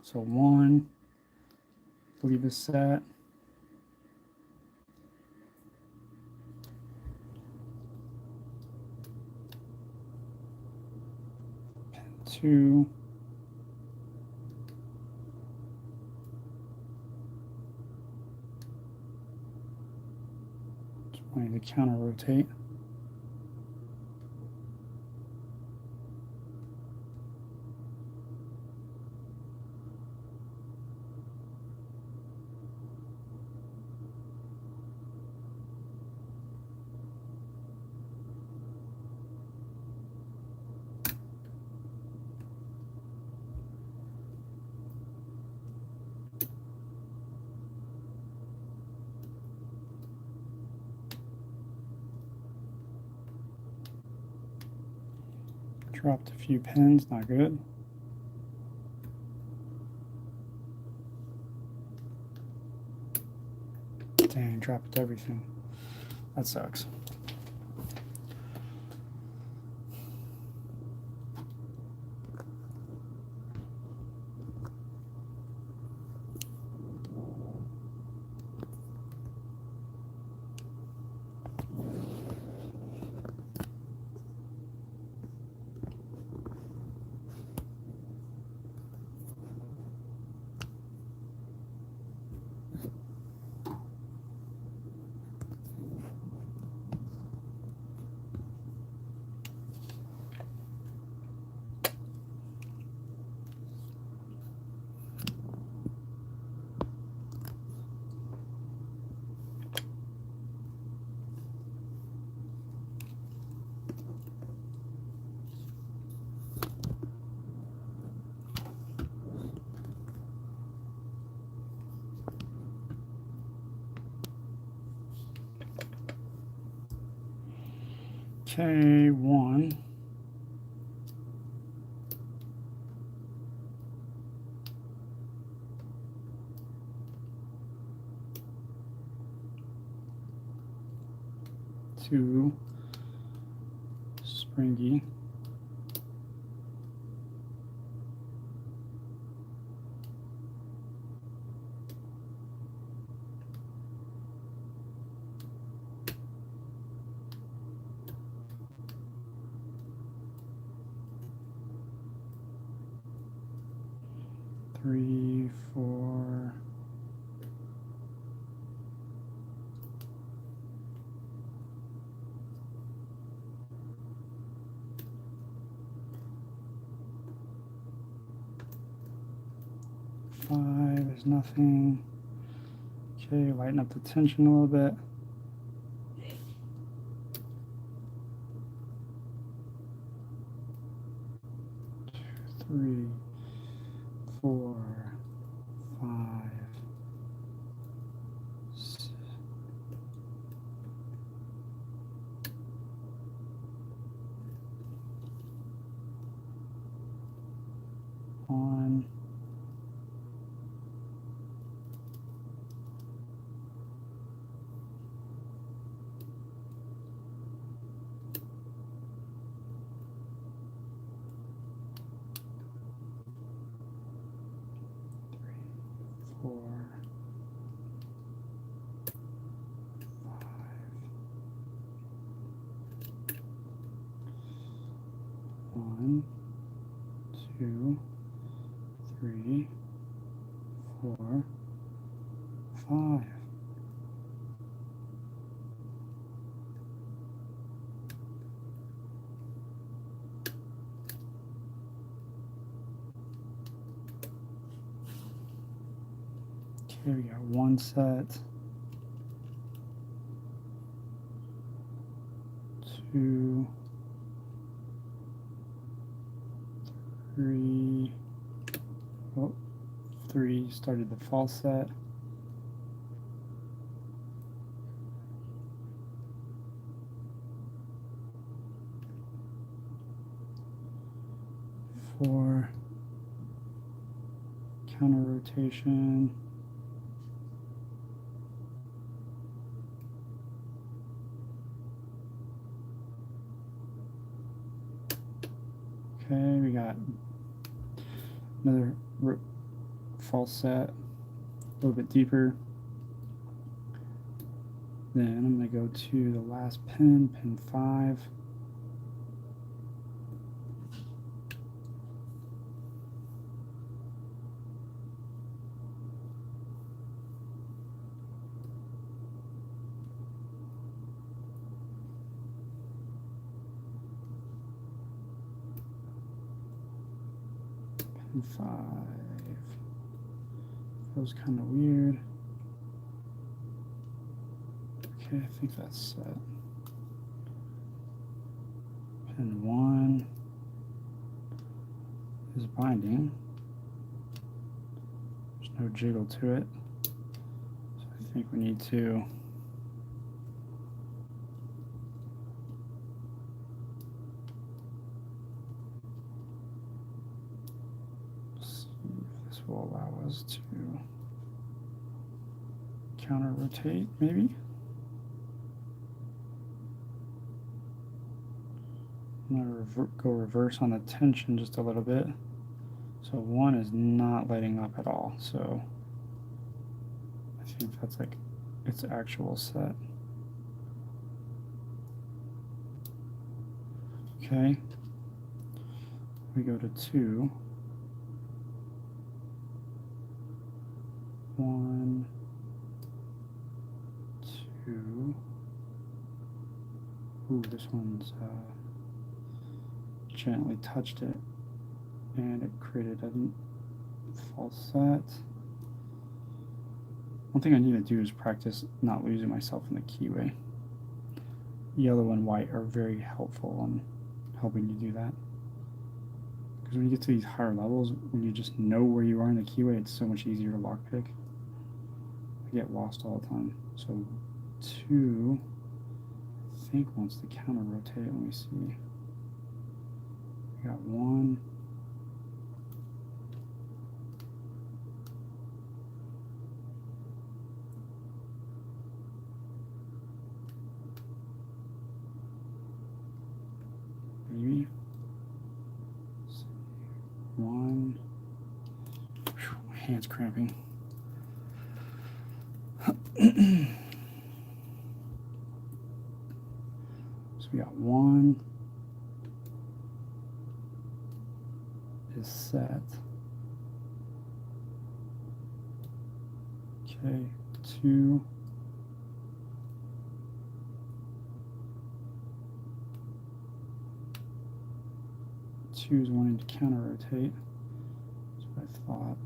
So 1, I believe is set. Pin 2. Just wanting to counter rotate. Dropped a few pins, not good. Dang, dropped everything. That sucks. Okay, 1. 2, springy. 3, 4. 5 is nothing. Okay, lighten up the tension a little bit. 3, 4, 5, 6. 1. 4, 5. 1, 2, 3, 4, 5. Okay, we got 1 set, 2, 3. Oh, 3 started the false set. 4, counter rotation. 'Okay, we got another false set, a little bit deeper. Then I'm going to go to the last pin, pin 5. Pin 5. Feels kind of weird. Okay, I think that's set. Pin 1 is binding. There's no jiggle to it. So I think we need to was to counter rotate, maybe. I'm gonna go reverse on the tension just a little bit. So 1 is not lighting up at all. So I think that's like its actual set. Okay. We go to 2. 1, 2. Ooh, this one's gently touched it, and it created a false set. One thing I need to do is practice not losing myself in the keyway. Yellow and white are very helpful in helping you do that. Because when you get to these higher levels, when you just know where you are in the keyway, it's so much easier to lockpick. I get lost all the time. So 2, I think wants to counter rotate. Let me see. We got 1. Maybe. 1. Whew, my hand's cramping. So we got 1 is set. Okay, 2. Two is wanting to counter rotate. That's what I thought.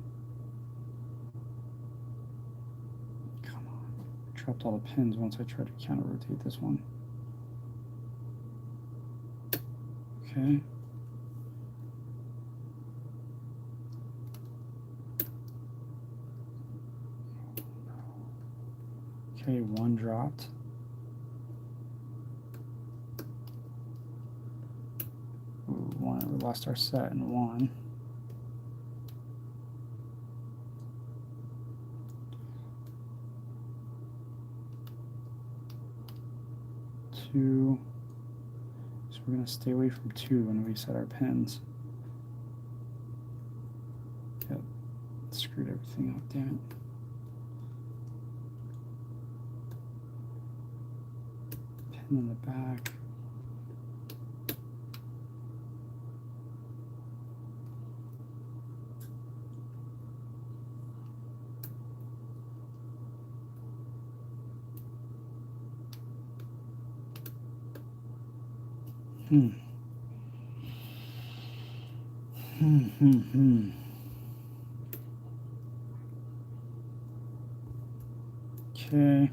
Come on. I dropped all the pins once I tried to counter rotate this one. Okay. Okay, 1 dropped. Ooh, 1, we lost our set in 1. Two. So we're going to stay away from 2 when we set our pins. Yep, screwed everything up, damn it. Pin in the back. Okay.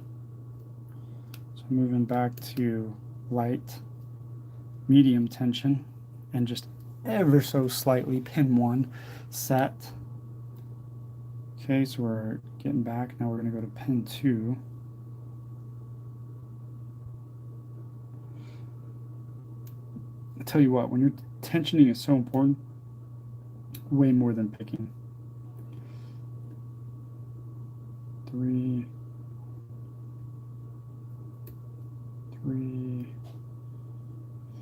So moving back to light, medium tension, and just ever so slightly pin 1 set. Okay, so we're getting back. Now we're going to go to pin 2. I tell you what, when you're tensioning is so important, way more than picking. 3, 3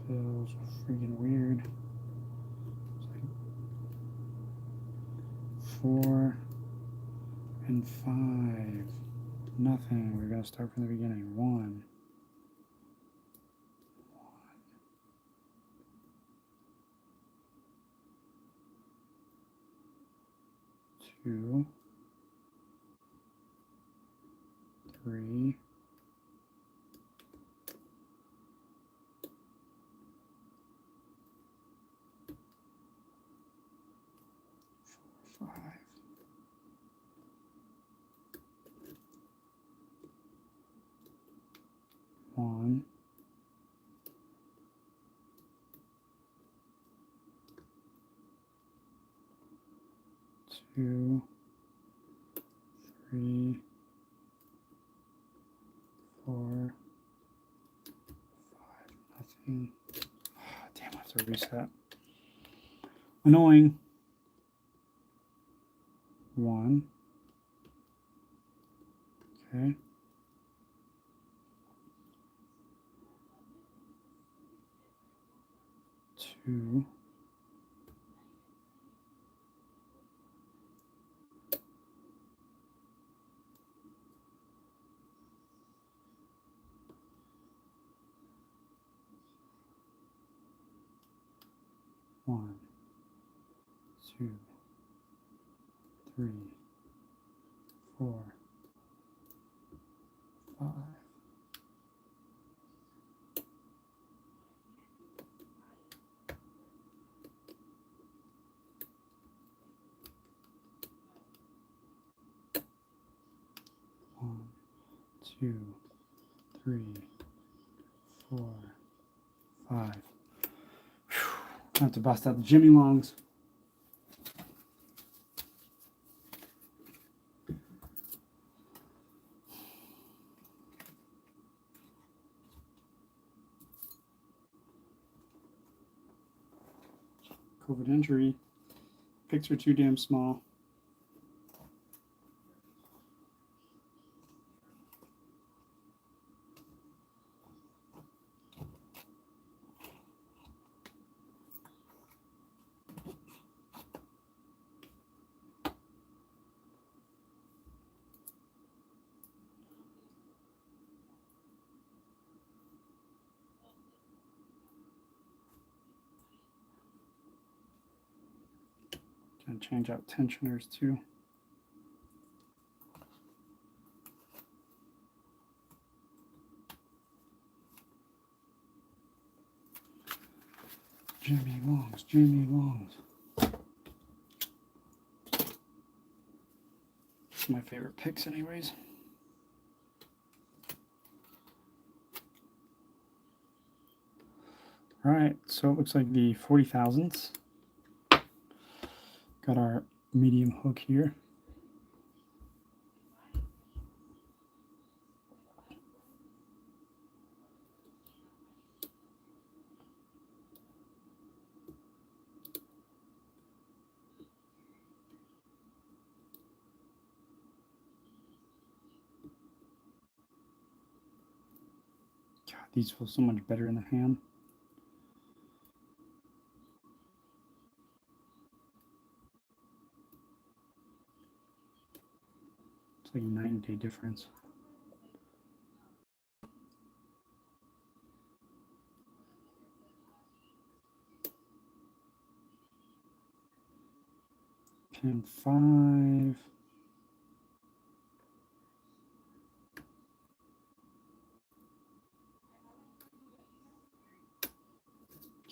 feels freaking weird. 4 and 5. Nothing. We're gonna start from the beginning. 1. 2, 3, 4, 5. 1, 2, 3, 4, 5. Nothing. Oh, damn, I have to reset. Annoying. 1. Okay. 2. 1, 2, 3, 4, 5. 1, 2, 3, 4, 5. I have to bust out the Jimmy Longs. COVID injury. Picks are too damn small. Gonna change out tensioners too. Jimmy Longs, Jimmy Longs. It's my favorite picks anyways. All right, so it looks like the 40 thousandths. Got our medium hook here. God, these feel so much better in the hand. It's like a night and day difference. Pin 5.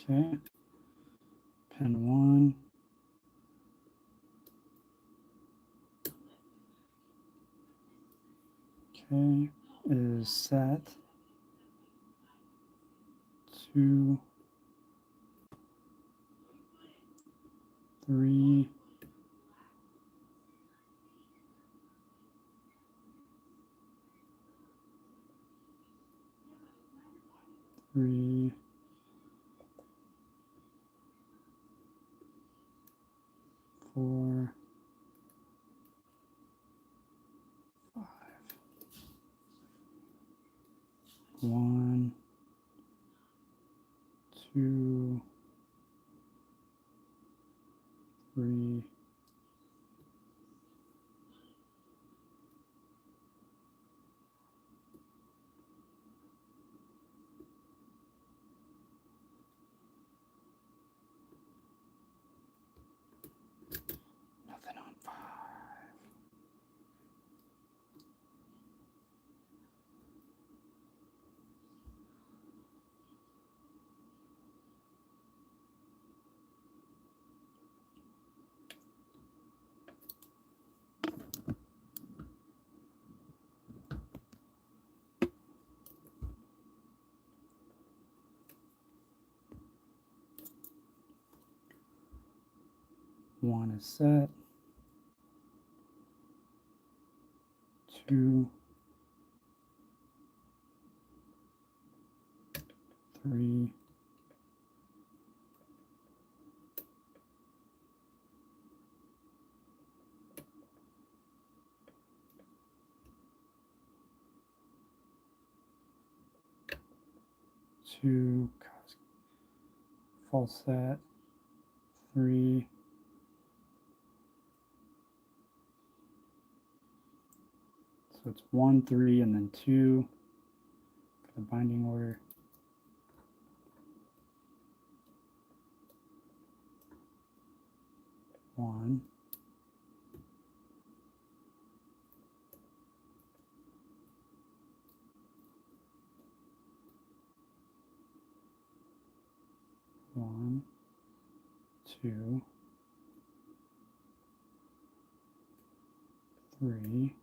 Okay. Pin 1. Okay. Is set. 2, 3, 3, 4, 5. 1, 2, 3, 'Nothing on 5. One is set. 2, 3, 4, 2, false set, 3, so it's 1, 3, and then 2 for the binding order. One, one, 2, 3.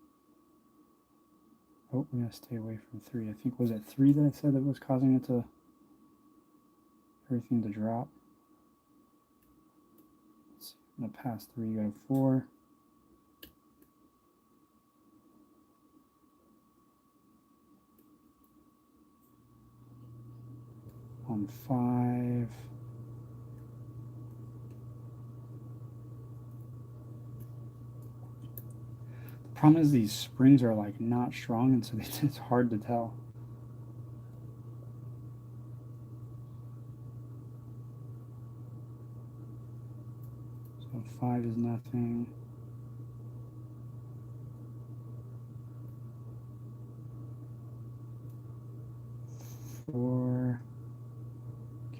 Oh, we're gonna stay away from 3. I think, was it 3 that I said that was causing it to everything to drop? Let's see. I'm gonna pass 3, go to 4. On 5. The problem is these springs are like not strong, and so it's hard to tell. So 5 is nothing. 4,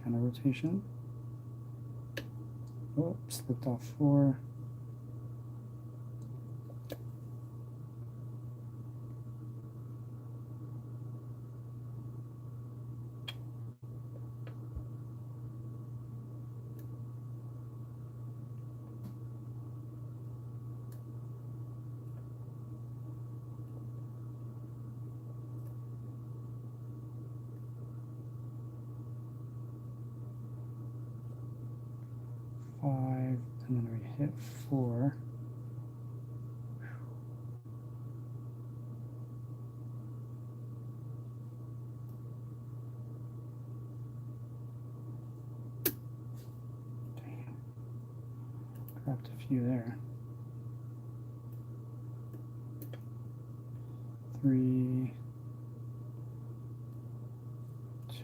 counter rotation. Oh, slipped off 4. And then we hit 4. Damn. Dropped a few there. 3,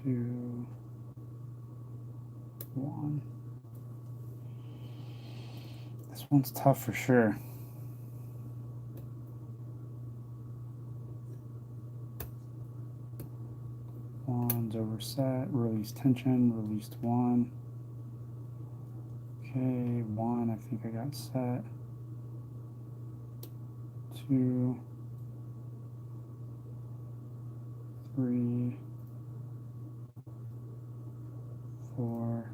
2, 1. This one's tough for sure. One's overset, release tension, released 1. Okay, 1, I think I got set. 2, 3, 4,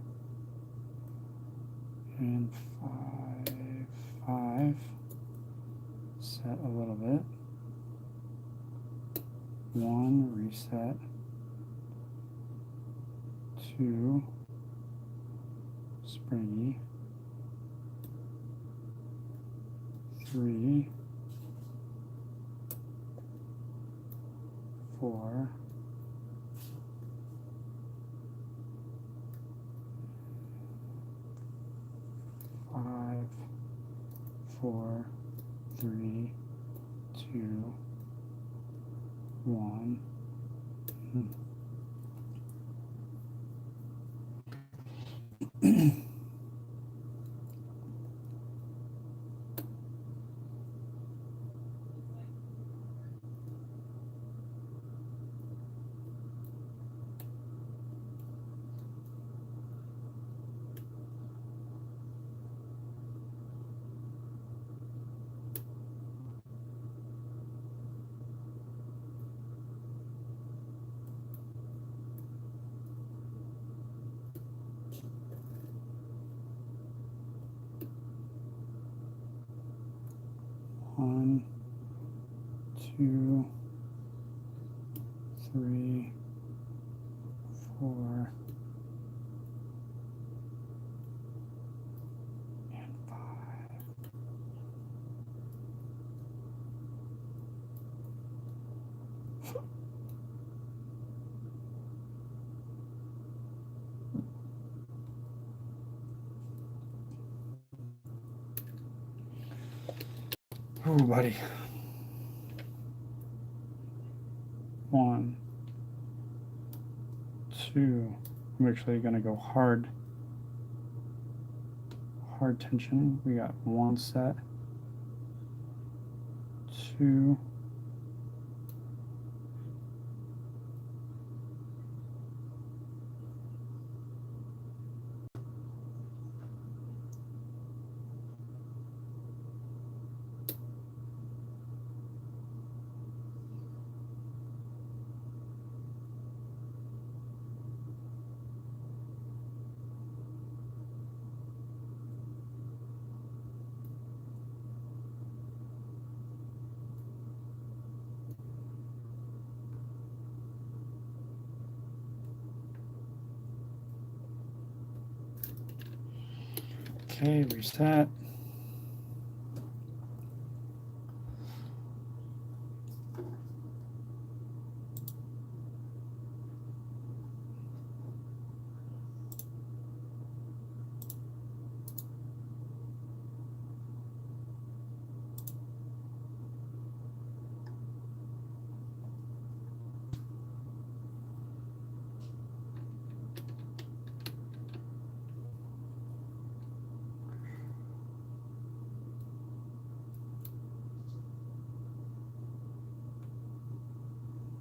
and 5. 5. Set a little bit. 1, reset. 2, springy. 3, 4, 5, 4, 3, 2, 1. One, 2, 3, 4, and 5. Oh, buddy. 1, 2. I'm actually going to go hard tension. We got 1 set, 2, 'kay, reset.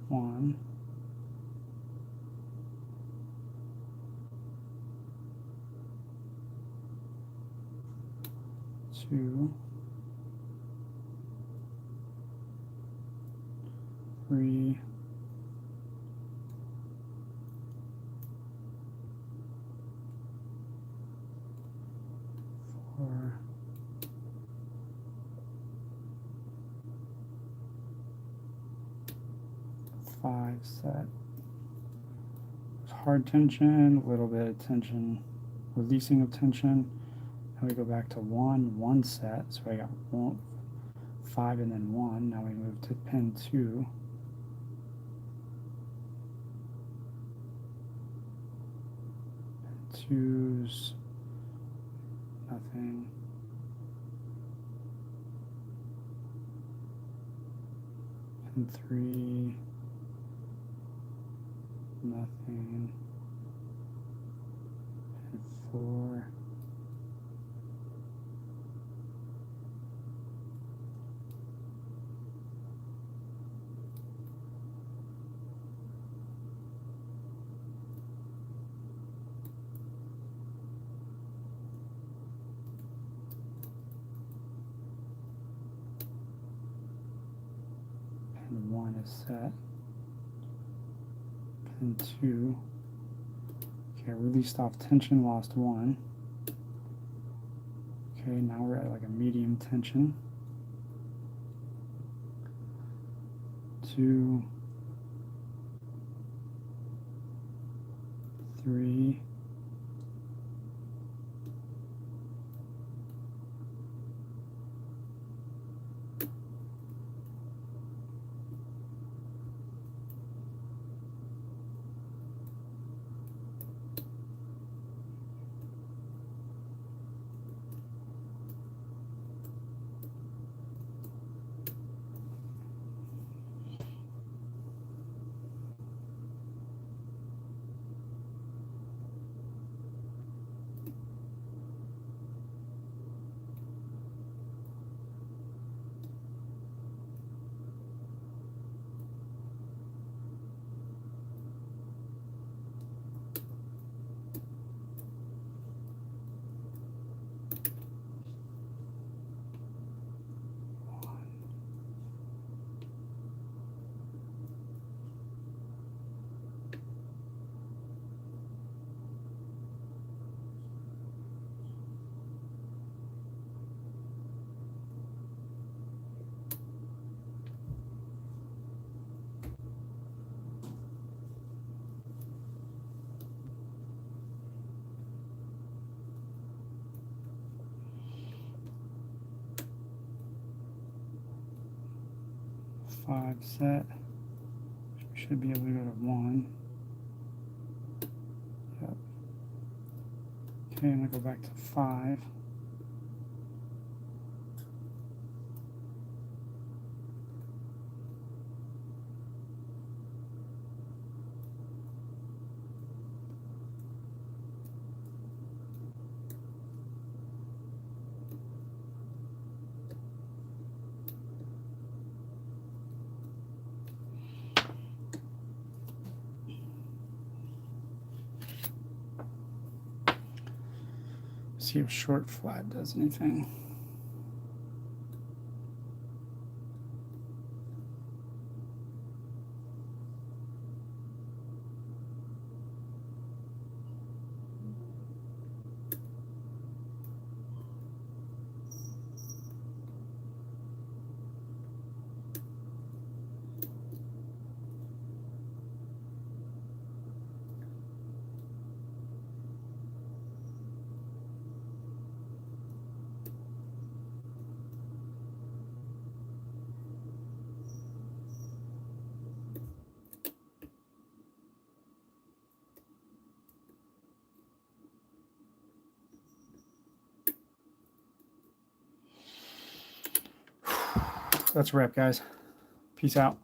One, 2, 3, 4, 5 set. Hard tension, a little bit of tension, releasing of tension. Now we go back to 1 set. So I got 1, 5 and then 1. Now we move to pin 2. Pin 2's nothing. Pin 3, nothing. Pin 4. Pin 1 is set. Pin 2. Okay, released off tension, lost 1. Okay, now we're at like a medium tension. 2, 3, 5 set. We should be able to go to 1. Yep. Okay, I'm going to go back to 5. See if short flat does anything. That's a wrap, guys. Peace out.